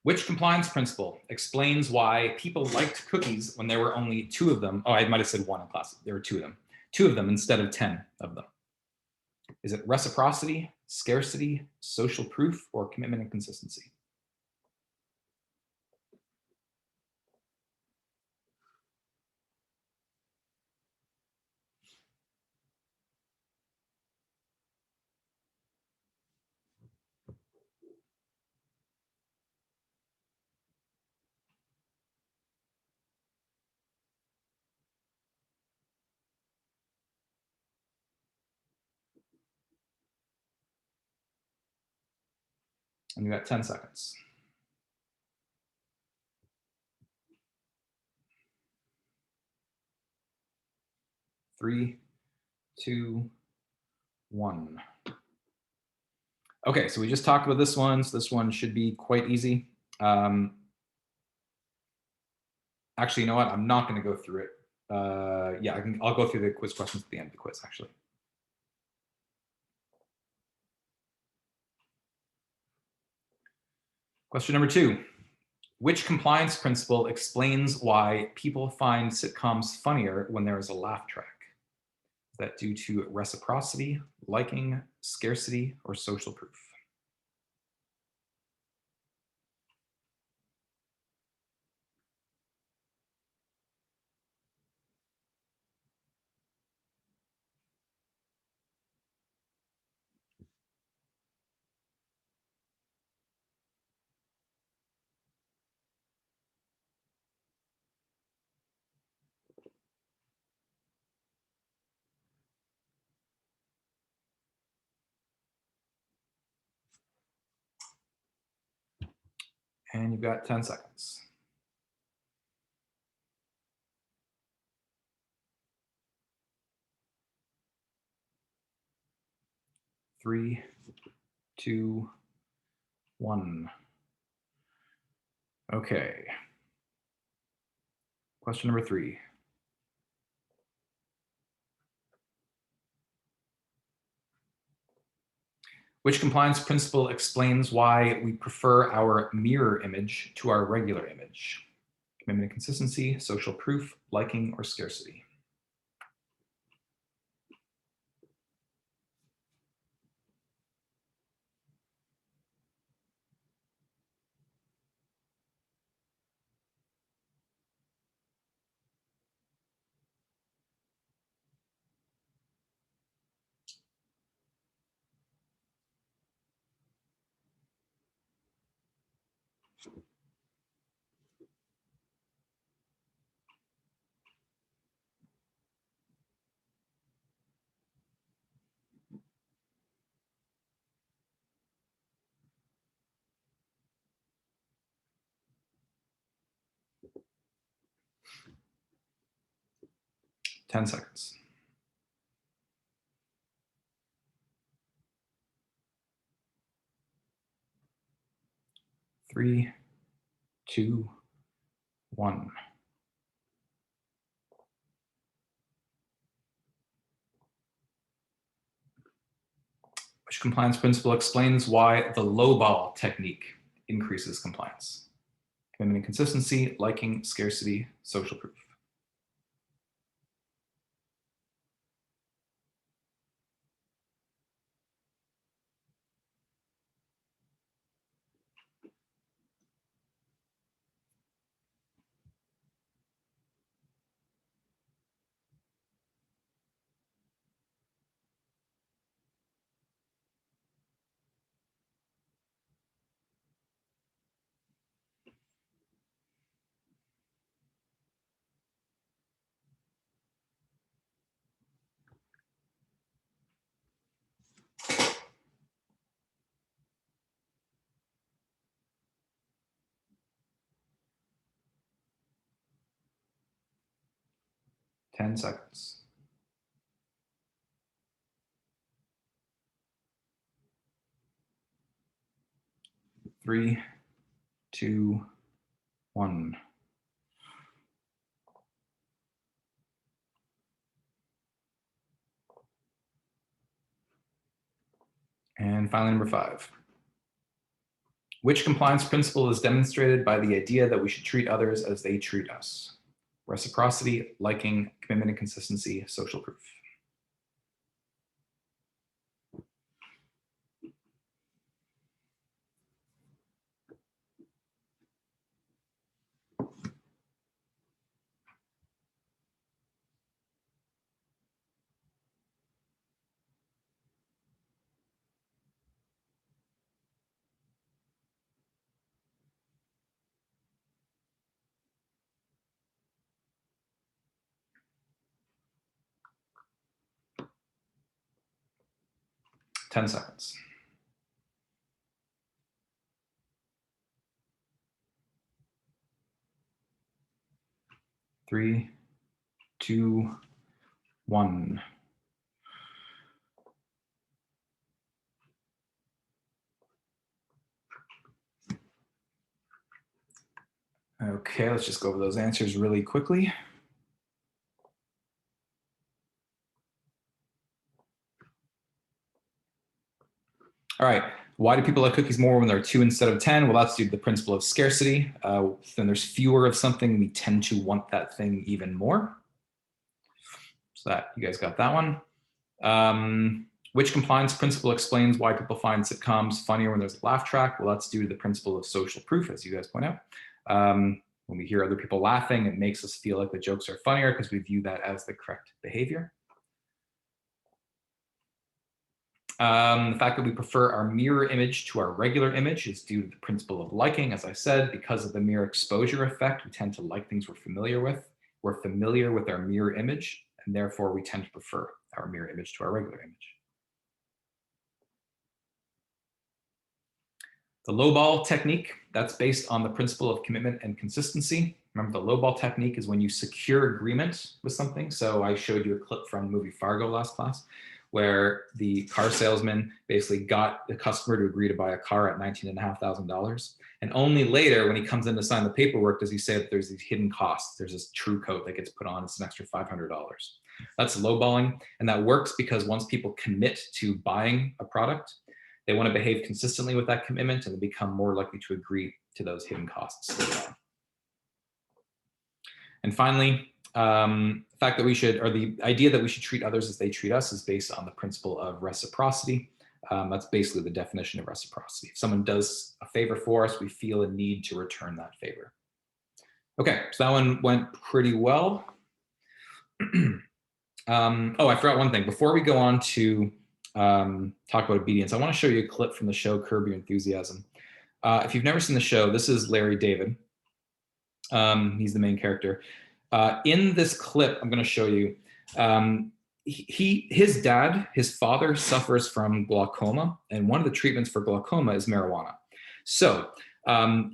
A: Which compliance principle explains why people liked cookies when there were only 2 of them? Oh, I might have said 1 in class. There were 2 of them. 2 of them instead of 10 of them. Is it reciprocity, scarcity, social proof, or commitment and consistency? And you got 10 seconds. 3, 2, 1. Okay, so we just talked about this one. So this one should be quite easy. Actually, you know what? I'm not going to go through it. Yeah, I'll go through the quiz questions at the end of the quiz, actually. Question number 2. Which compliance principle explains why people find sitcoms funnier when there is a laugh track? Is that due to reciprocity, liking, scarcity, or social proof? And you've got 10 seconds. 3, 2, 1. Okay. Question number 3. Which compliance principle explains why we prefer our mirror image to our regular image? Commitment and consistency, social proof, liking, or scarcity? Ten seconds. 3, 2, 1. Which compliance principle explains why the lowball technique increases compliance? Commitment and consistency, liking, scarcity, social proof. Ten seconds. 3, 2, 1. And finally, number 5. Which compliance principle is demonstrated by the idea that we should treat others as they treat us? Reciprocity, liking, commitment and consistency, social proof. Ten seconds. 3, 2, 1. Okay, let's just go over those answers really quickly. All right, Why do people like cookies more when there are 2 instead of 10? Well, that's due to the principle of scarcity. When there's fewer of something, we tend to want that thing even more. So that, you guys got that one. Which compliance principle explains why people find sitcoms funnier when there's a laugh track? Well, that's due to the principle of social proof, as you guys point out. When we hear other people laughing, it makes us feel like the jokes are funnier because we view that as the correct behavior. The fact that we prefer our mirror image to our regular image is due to the principle of liking. As I said, because of the mirror exposure effect, we tend to like things we're familiar with. We're familiar with our mirror image, and therefore we tend to prefer our mirror image to our regular image. The lowball technique, that's based on the principle of commitment and consistency. Remember, the lowball technique is when you secure agreement with something. So I showed you a clip from the movie Fargo last class, where the car salesman basically got the customer to agree to buy a car at $19,500. And only later, when he comes in to sign the paperwork, does he say that there's these hidden costs. There's this true coat that gets put on, it's an extra $500. That's lowballing. And that works because once people commit to buying a product, they want to behave consistently with that commitment and they become more likely to agree to those hidden costs later on. And finally, the fact that we should, or the idea that we should treat others as they treat us is based on the principle of reciprocity. That's basically the definition of reciprocity. If someone does a favor for us, we feel a need to return that favor. Okay, so that one went pretty well. Oh, I forgot one thing. Before we go on to talk about obedience, I want to show you a clip from the show Curb Your Enthusiasm. If you've never seen the show, this is Larry David. He's the main character. In this clip, I'm going to show you, his dad, his father, suffers from glaucoma, and one of the treatments for glaucoma is marijuana. So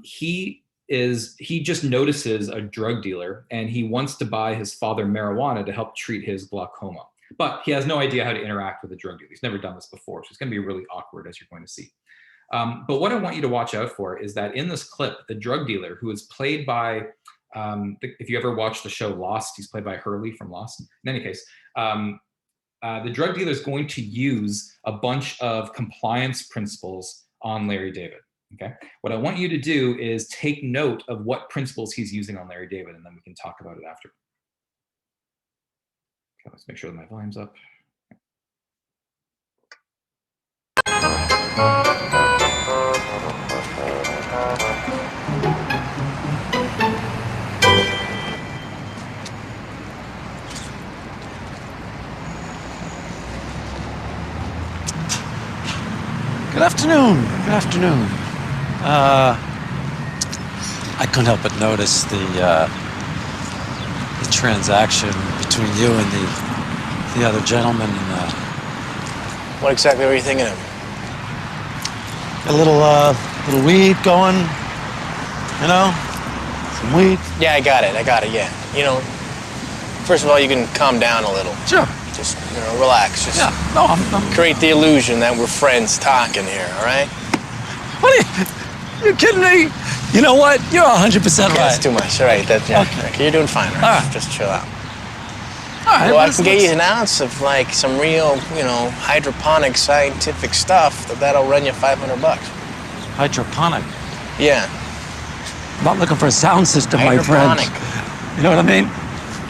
A: he just notices a drug dealer, and he wants to buy his father marijuana to help treat his glaucoma. But he has no idea how to interact with a drug dealer. He's never done this before, so it's going to be really awkward, as you're going to see. But what I want you to watch out for is that in this clip, the drug dealer, who is played by, if you ever watched the show Lost, he's played by Hurley from Lost. In any case, the drug dealer is going to use a bunch of compliance principles on Larry David. Okay. What I want you to do is take note of what principles he's using on Larry David, and then we can talk about it after. Okay, let's make sure that my volume's up.
B: Good afternoon. Good afternoon. I couldn't help but notice the transaction between you and the other gentleman. And
C: what exactly were you thinking of?
B: a little weed going. You know, some weed.
C: Yeah, I got it. Yeah. You know, first of all, you can calm down a little.
B: Sure.
C: Just, you know, relax. Just
B: no, I'm
C: create the illusion that we're friends talking here, all right?
B: What are you kidding me? You know what? You're 100% right.
C: That's too much. All right, yeah.
B: Okay.
C: You're doing fine, all right?
B: All right.
C: Just chill out.
B: All right.
C: Well, I can get you an ounce of, like, some real, you know, hydroponic scientific stuff that'll run you $500.
B: Hydroponic.
C: Yeah.
B: I'm not looking for a sound system, my friend. You know what I mean?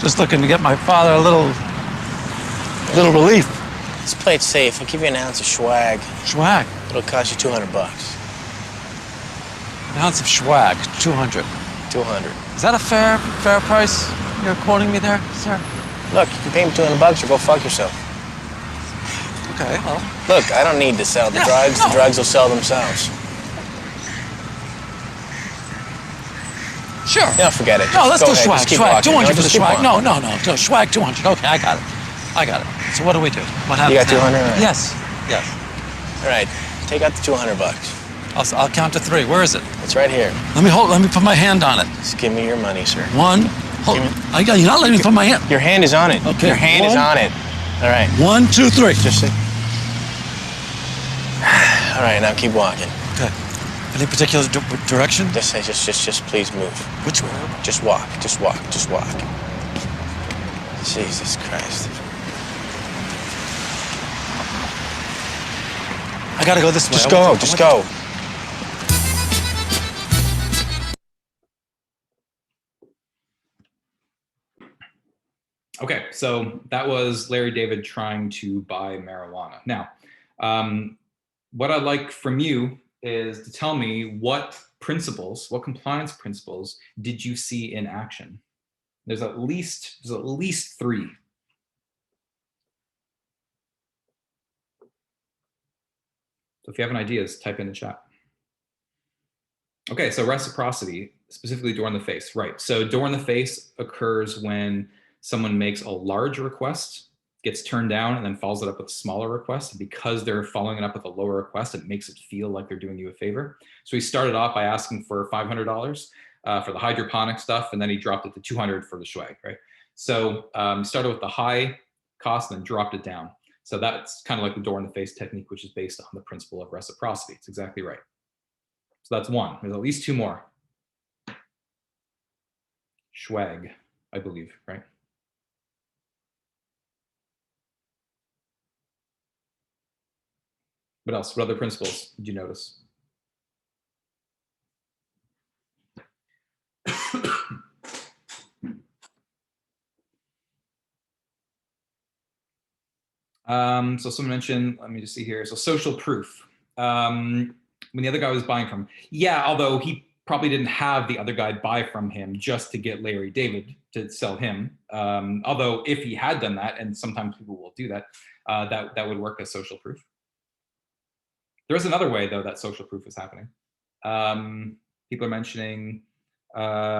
B: Just looking to get my father a little relief.
C: Let's play it safe. I'll give you an ounce of swag.
B: Swag.
C: It'll cost you $200.
B: An ounce of swag, 200.
C: 200.
B: Is that a fair price you're quoting me there, sir?
C: Look, you can pay me $200 or go fuck yourself.
B: Okay, well.
C: Look, I don't need to sell the drugs. No. The drugs will sell themselves.
B: Sure.
C: No, forget it.
B: No, let's go swag. Swag. 200 for the swag. No, swag 200. Okay, I got it. So what do we do? What happens?
C: You got 200?
B: Right? Yes.
C: All right, take out the $200.
B: I'll count to 3. Where is it?
C: It's right here.
B: Let me put my hand on it.
C: Just give me your money, sir.
B: 1. You're not letting me put my hand.
C: Your hand is on it.
B: Okay.
C: Your hand is on it. All right.
B: 1, 2, 3.
C: Just sit. All right, now keep walking.
B: Okay. Any particular direction?
C: Just please move.
B: Which way?
C: Just walk. Jesus Christ.
B: gotta go this way.
C: Just go.
A: Okay, so that was Larry David trying to buy marijuana. Now, what I'd like from you is to tell me what compliance principles did you see in action? There's at least 3. So if you have any ideas, type in the chat. Okay, so reciprocity, specifically door in the face, right? So door in the face occurs when someone makes a large request, gets turned down, and then follows it up with a smaller request. And because they're following it up with a lower request, it makes it feel like they're doing you a favor. So he started off by asking for $500 for the hydroponic stuff, and then he dropped it to $200 for the swag, right? So started with the high cost and then dropped it down. So that's kind of like the door in the face technique, which is based on the principle of reciprocity. It's exactly right. So that's 1. There's at least 2 more. Swag, I believe, right? What else? What other principles did you notice? So someone mentioned, let me just see here. So social proof. When the other guy was buying from, yeah, although he probably didn't have the other guy buy from him just to get Larry David to sell him. Although if he had done that, and sometimes people will do that, that would work as social proof. There is another way, though, that social proof is happening. People are mentioning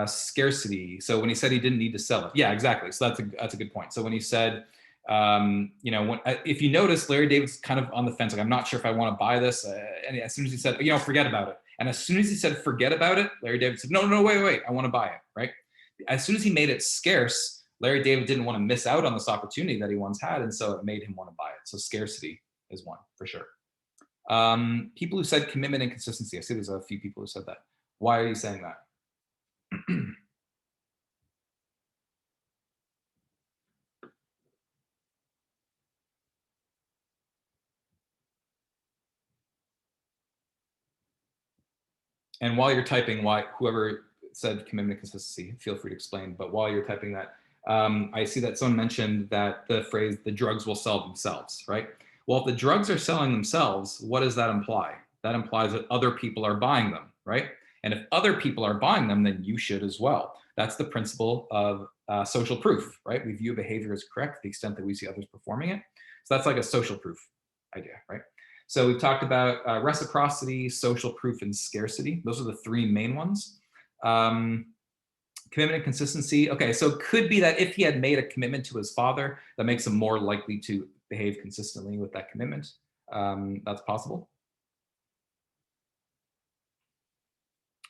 A: scarcity. So when he said he didn't need to sell it, yeah, exactly. So that's a good point. So when he said, if you notice, Larry David's kind of on the fence, like, I'm not sure if I want to buy this. And as soon as he said, forget about it. And as soon as he said, forget about it, Larry David said, no, wait, I want to buy it, right? As soon as he made it scarce, Larry David didn't want to miss out on this opportunity that he once had. And so it made him want to buy it. So scarcity is one for sure. People who said commitment and consistency. I see there's a few people who said that. Why are you saying that? And while you're typing, whoever said commitment and consistency, feel free to explain. But while you're typing that, I see that someone mentioned that the phrase, the drugs will sell themselves, right? Well, if the drugs are selling themselves, what does that imply? That implies that other people are buying them, right? And if other people are buying them, then you should as well. That's the principle of social proof, right? We view behavior as correct to the extent that we see others performing it. So that's like a social proof idea, right? So we've talked about reciprocity, social proof, and scarcity. Those are the 3 main ones. Commitment and consistency. Okay, so it could be that if he had made a commitment to his father, that makes him more likely to behave consistently with that commitment. That's possible.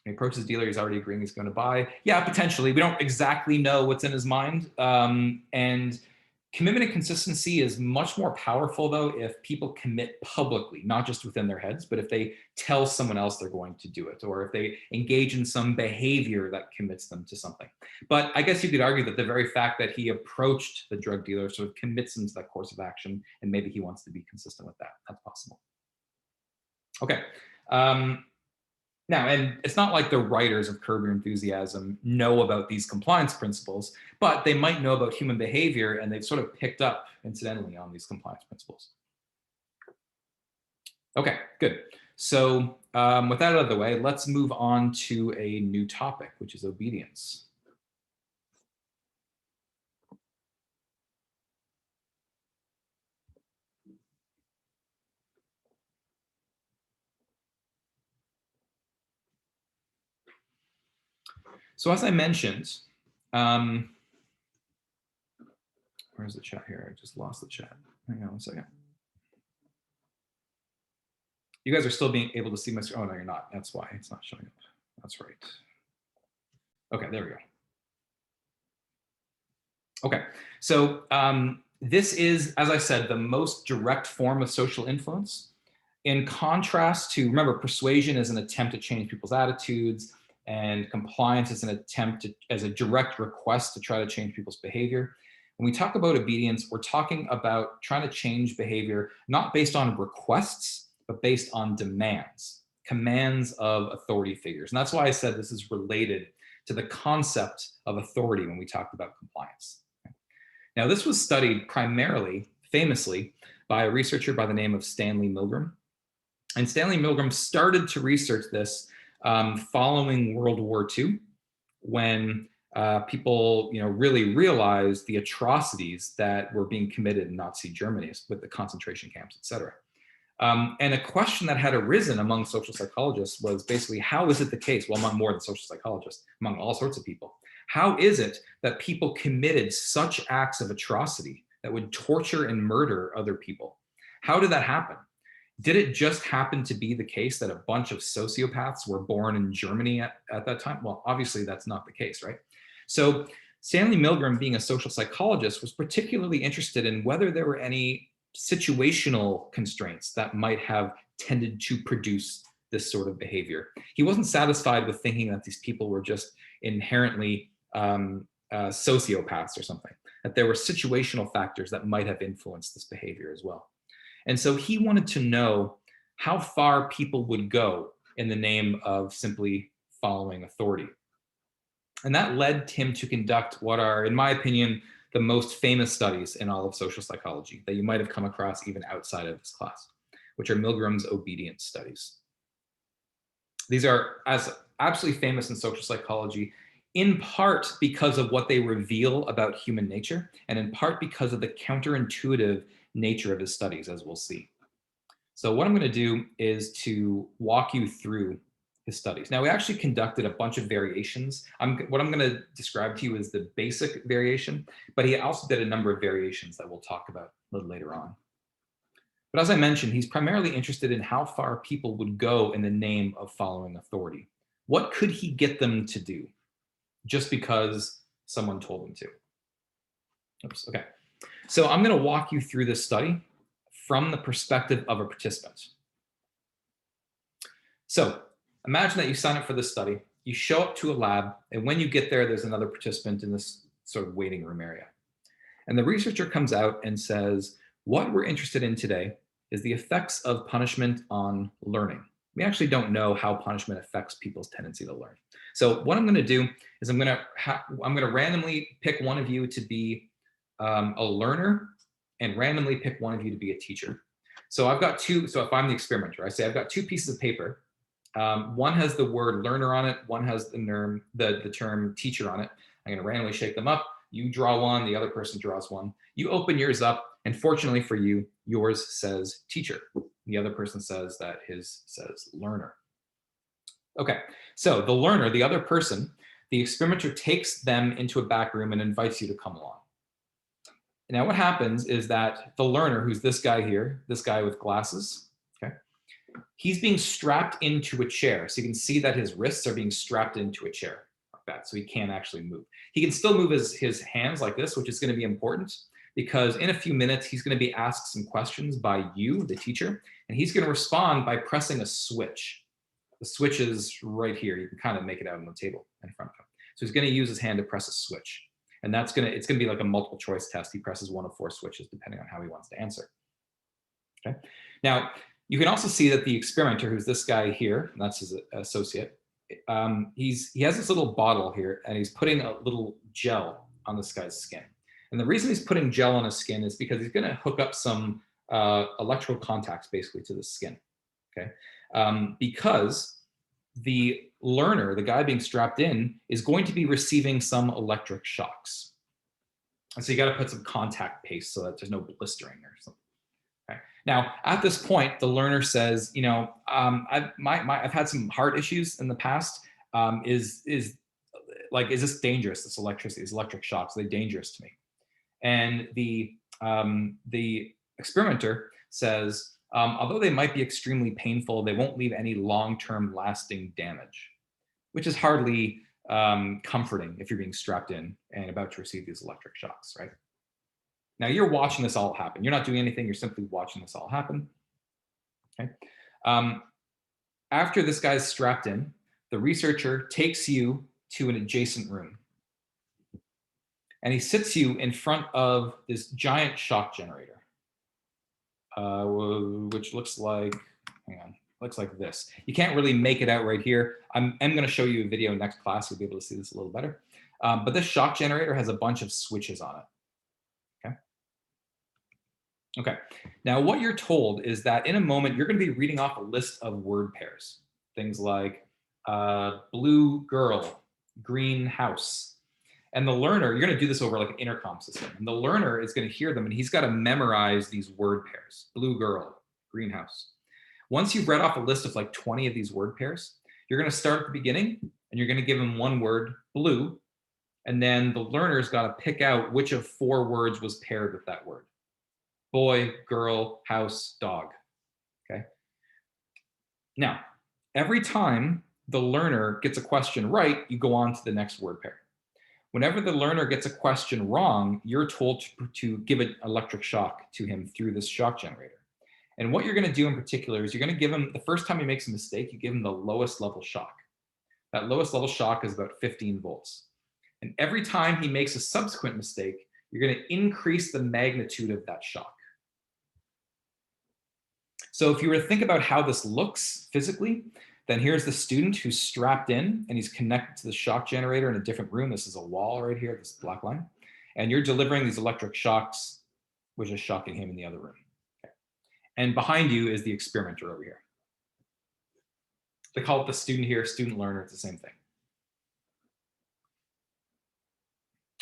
A: He approaches the dealer, he's already agreeing he's going to buy. Yeah, potentially. We don't exactly know what's in his mind. And commitment and consistency is much more powerful, though, if people commit publicly, not just within their heads, but if they tell someone else they're going to do it, or if they engage in some behavior that commits them to something. But I guess you could argue that the very fact that he approached the drug dealer sort of commits him to that course of action, and maybe he wants to be consistent with that. That's possible. Okay. Now, and it's not like the writers of Curb Your Enthusiasm know about these compliance principles, but they might know about human behavior, and they've sort of picked up incidentally on these compliance principles. Okay, good. So with that out of the way, let's move on to a new topic, which is obedience. So as I mentioned, where's the chat here? I just lost the chat. Hang on one second. You guys are still being able to see my screen. Oh, no, you're not. That's why it's not showing up. That's right. Okay, there we go. Okay, so this is, as I said, the most direct form of social influence. In contrast to, remember, persuasion is an attempt to change people's attitudes, and compliance is an attempt to, as a direct request to try to change people's behavior. When we talk about obedience, we're talking about trying to change behavior, not based on requests, but based on demands, commands of authority figures. And that's why I said this is related to the concept of authority when we talked about compliance. Now, this was studied primarily, famously, by a researcher by the name of Stanley Milgram. And Stanley Milgram started to research this following World War II, when people, really realized the atrocities that were being committed in Nazi Germany with the concentration camps, et cetera. And a question that had arisen among social psychologists was basically, how is it the case? Well, among more than social psychologists, among all sorts of people. How is it that people committed such acts of atrocity that would torture and murder other people? How did that happen? Did it just happen to be the case that a bunch of sociopaths were born in Germany at that time? Well, obviously that's not the case, right? So Stanley Milgram, being a social psychologist, was particularly interested in whether there were any situational constraints that might have tended to produce this sort of behavior. He wasn't satisfied with thinking that these people were just inherently sociopaths or something, that there were situational factors that might have influenced this behavior as well. And so he wanted to know how far people would go in the name of simply following authority. And that led him to conduct what are, in my opinion, the most famous studies in all of social psychology that you might have come across even outside of this class, which are Milgram's obedience studies. These are absolutely famous in social psychology, in part because of what they reveal about human nature, and in part because of the counterintuitive nature of his studies, as we'll see. So what I'm going to do is to walk you through his studies. Now, we actually conducted a bunch of variations. What I'm going to describe to you is the basic variation, but he also did a number of variations that we'll talk about a little later on. But as I mentioned, he's primarily interested in how far people would go in the name of following authority. What could he get them to do just because someone told them to? Oops, okay. So I'm going to walk you through this study from the perspective of a participant. So imagine that you sign up for this study, you show up to a lab, and when you get there, there's another participant in this sort of waiting room area. And the researcher comes out and says, what we're interested in today is the effects of punishment on learning. We actually don't know how punishment affects people's tendency to learn. So what I'm going to do is I'm going to randomly pick one of you to be a learner and randomly pick one of you to be a teacher. So I've got two. So if I'm the experimenter, I say I've got two pieces of paper. One has the word learner on it. One has the term teacher on it. I'm going to randomly shake them up. You draw one, the other person draws one. You open yours up, and fortunately for you, yours says teacher. The other person says that his says learner. Okay, so the learner, the other person, the experimenter takes them into a back room and invites you to come along. Now what happens is that the learner, who's this guy here, this guy with glasses, okay, he's being strapped into a chair. So you can see that his wrists are being strapped into a chair like that, so he can't actually move. He can still move his hands like this, which is going to be important because in a few minutes, he's going to be asked some questions by you, the teacher, and he's going to respond by pressing a switch. The switch is right here. You can kind of make it out on the table in front of him. So he's going to use his hand to press a switch. And it's going to be like a multiple choice test. He presses one of 4 switches depending on how he wants to answer. Okay. Now, you can also see that the experimenter, who's this guy here, and that's his associate, he has this little bottle here, and he's putting a little gel on this guy's skin. And the reason he's putting gel on his skin is because he's going to hook up some electrical contacts basically to the skin. Okay. Because the learner, the guy being strapped in, is going to be receiving some electric shocks. And so you got to put some contact paste so that there's no blistering or something. Okay. Now, at this point, the learner says, I've had some heart issues in the past. Is this dangerous? This electricity, these electric shocks, are they dangerous to me? And the experimenter says, although they might be extremely painful, they won't leave any long-term lasting damage, which is hardly comforting if you're being strapped in and about to receive these electric shocks, right? Now you're watching this all happen. You're not doing anything, you're simply watching this all happen, okay? After this guy's strapped in, the researcher takes you to an adjacent room. And he sits you in front of this giant shock generator. Which looks like, hang on, looks like this. You can't really make it out right here. I'm going to show you a video next class. You'll be able to see this a little better. But this shock generator has a bunch of switches on it. Okay. Okay. Now, what you're told is that in a moment, you're going to be reading off a list of word pairs. Things like blue girl, green house. And the learner, you're going to do this over like an intercom system. And the learner is going to hear them, and he's got to memorize these word pairs. Blue girl, green house. Once you've read off a list of like 20 of these word pairs, you're going to start at the beginning, and you're going to give him one word, blue. And then the learner's got to pick out which of 4 words was paired with that word. Boy, girl, house, dog. Okay. Now, every time the learner gets a question right, you go on to the next word pair. Whenever the learner gets a question wrong, you're told to give an electric shock to him through this shock generator. And what you're going to do in particular is you're going to give him, the first time he makes a mistake, you give him the lowest level shock. That lowest level shock is about 15 volts. And every time he makes a subsequent mistake, you're going to increase the magnitude of that shock. So if you were to think about how this looks physically, then here's the student who's strapped in and he's connected to the shock generator in a different room. This is a wall right here, this black line. And you're delivering these electric shocks, which is shocking him in the other room. Okay. And behind you is the experimenter over here. They call it the student here, student learner, it's the same thing.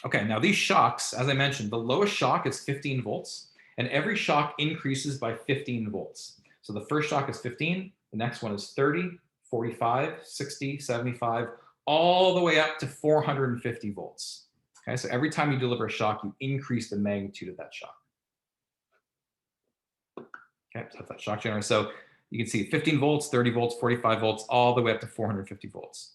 A: Okay, now these shocks, as I mentioned, the lowest shock is 15 volts, and every shock increases by 15 volts. So the first shock is 15, the next one is 30, 45, 60, 75, all the way up to 450 volts. Okay, so every time you deliver a shock, you increase the magnitude of that shock. Okay, so that's that shock generator. So you can see 15 volts, 30 volts, 45 volts, all the way up to 450 volts.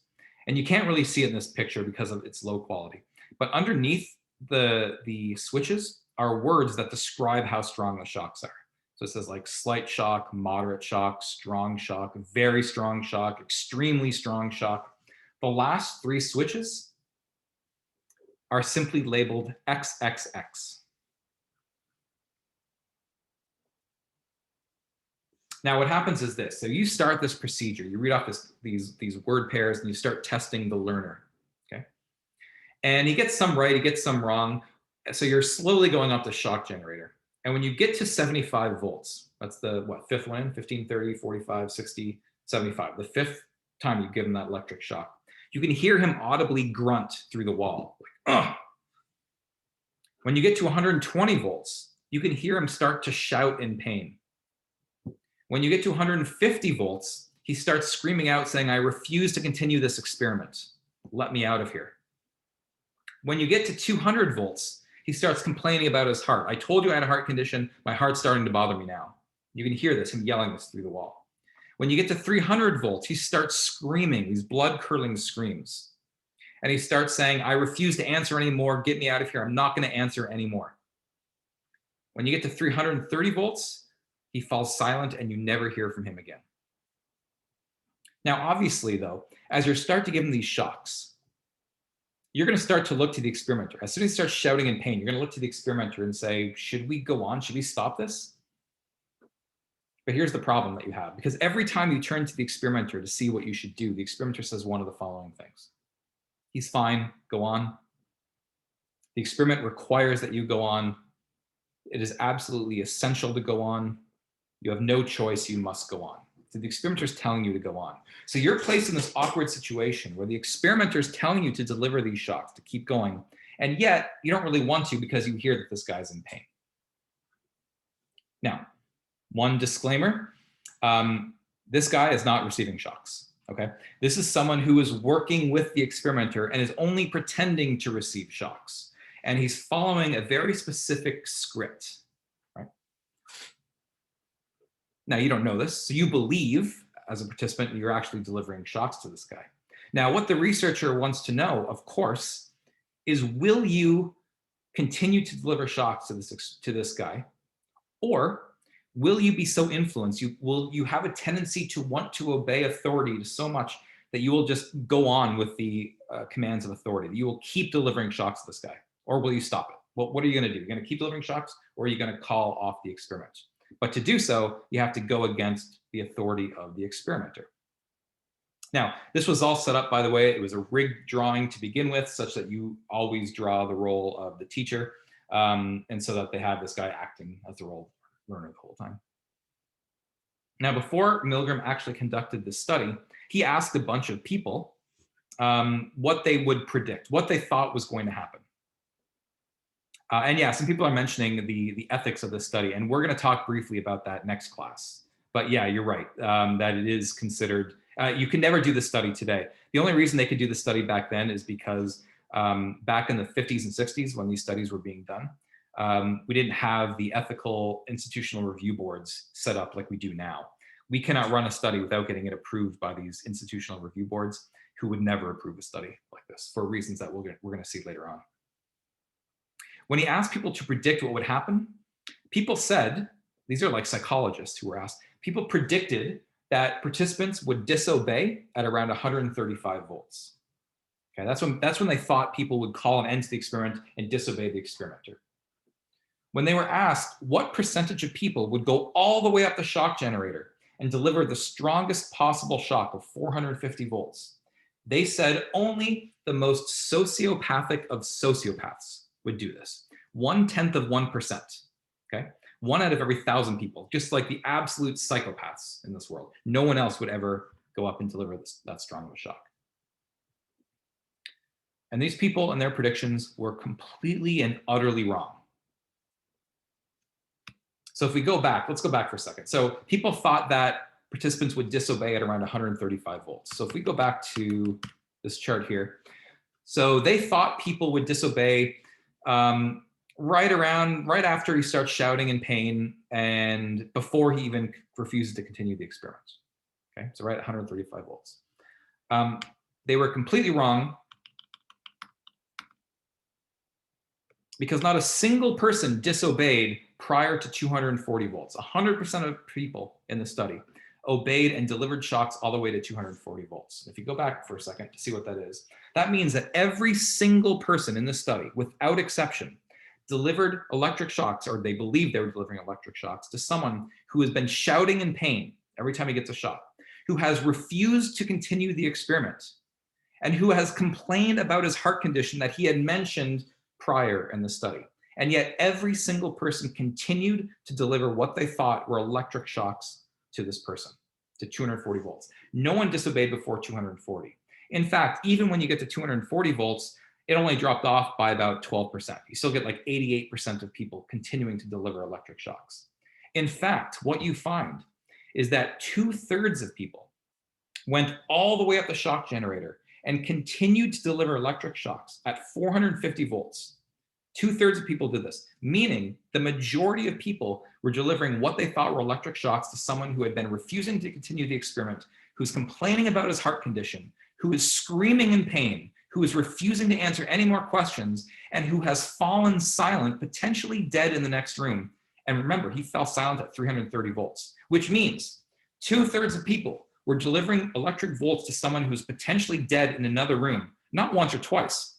A: And you can't really see it in this picture because of its low quality. But underneath the switches are words that describe how strong the shocks are. So it says like slight shock, moderate shock, strong shock, very strong shock, extremely strong shock. The last 3 switches are simply labeled XXX. Now what happens is this. So you start this procedure, you read off these word pairs, and you start testing the learner. Okay. And he gets some right, he gets some wrong. So you're slowly going up the shock generator. And when you get to 75 volts, that's the, what, 5th one, 15, 30, 45, 60, 75, the 5th time you give him that electric shock, you can hear him audibly grunt through the wall. Like, ugh. When you get to 120 volts, you can hear him start to shout in pain. When you get to 150 volts, he starts screaming out saying, I refuse to continue this experiment. Let me out of here. When you get to 200 volts, he starts complaining about his heart. I told you I had a heart condition. My heart's starting to bother me now. You can hear this, him yelling this through the wall. When you get to 300 volts, he starts screaming, these blood-curdling screams. And he starts saying, I refuse to answer anymore. Get me out of here. I'm not going to answer anymore. When you get to 330 volts, he falls silent and you never hear from him again. Now, obviously, though, as you start to give him these shocks, you're going to start to look to the experimenter. As soon as he starts shouting in pain, you're going to look to the experimenter and say, should we go on? Should we stop this? But here's the problem that you have, because every time you turn to the experimenter to see what you should do, the experimenter says one of the following things. He's fine, go on. The experiment requires that you go on. It is absolutely essential to go on. You have no choice, you must go on. So the experimenter is telling you to go on. So you're placed in this awkward situation where the experimenter is telling you to deliver these shocks, to keep going, and yet you don't really want to because you hear that this guy's in pain. Now, one disclaimer, this guy is not receiving shocks, okay? This is someone who is working with the experimenter and is only pretending to receive shocks. And he's following a very specific script. Now, you don't know this, so you believe, as a participant, you're actually delivering shocks to this guy. Now, what the researcher wants to know, of course, is will you continue to deliver shocks to this guy, or will you be so influenced, will you have a tendency to want to obey authority so much that you will just go on with the commands of authority, that you will keep delivering shocks to this guy, or will you stop it? What are you going to do? You're going to keep delivering shocks, or are you going to call off the experiment? But to do so, you have to go against the authority of the experimenter. Now, this was all set up, by the way. It was a rigged drawing to begin with, such that you always draw the role of the teacher, and so that they have this guy acting as the role learner the whole time. Now, before Milgram actually conducted this study, he asked a bunch of people what they would predict, what they thought was going to happen. And yeah, some people are mentioning the ethics of this study, and we're going to talk briefly about that next class. But yeah, you're right, that it is considered, you can never do this study today. The only reason they could do the study back then is because back in the 50s and 60s, when these studies were being done, we didn't have the ethical institutional review boards set up like we do now. We cannot run a study without getting it approved by these institutional review boards, who would never approve a study like this for reasons that we're going to see later on. When he asked people to predict what would happen, people said, these are like psychologists who were asked, people predicted that participants would disobey at around 135 volts. Okay, that's when they thought people would call an end to the experiment and disobey the experimenter. When they were asked what percentage of people would go all the way up the shock generator and deliver the strongest possible shock of 450 volts, they said only the most sociopathic of sociopaths would do this. 0.1%, okay? 1 out of every 1,000 people, just like the absolute psychopaths in this world. No one else would ever go up and deliver that strong of a shock. And these people and their predictions were completely and utterly wrong. So if we go back, let's go back for a second. So people thought that participants would disobey at around 135 volts. So if we go back to this chart here, so they thought people would disobey right after he starts shouting in pain and before he even refuses to continue the experiment. Okay, so right at 135 volts. They were completely wrong, because not a single person disobeyed prior to 240 volts. 100% of people in the study obeyed and delivered shocks all the way to 240 volts. If you go back for a second to see what that is, that means that every single person in the study, without exception, delivered electric shocks, or they believed they were delivering electric shocks, to someone who has been shouting in pain every time he gets a shock, who has refused to continue the experiment, and who has complained about his heart condition that he had mentioned prior in the study. And yet every single person continued to deliver what they thought were electric shocks to this person, to 240 volts. No one disobeyed before 240. In fact, even when you get to 240 volts, it only dropped off by about 12%. You still get like 88% of people continuing to deliver electric shocks. In fact, what you find is that 2/3 of people went all the way up the shock generator and continued to deliver electric shocks at 450 volts. 2/3 of people did this, meaning the majority of people were delivering what they thought were electric shocks to someone who had been refusing to continue the experiment, who's complaining about his heart condition, who is screaming in pain, who is refusing to answer any more questions, and who has fallen silent, potentially dead in the next room. And remember, he fell silent at 330 volts, which means 2/3 of people were delivering electric volts to someone who's potentially dead in another room, not once or twice,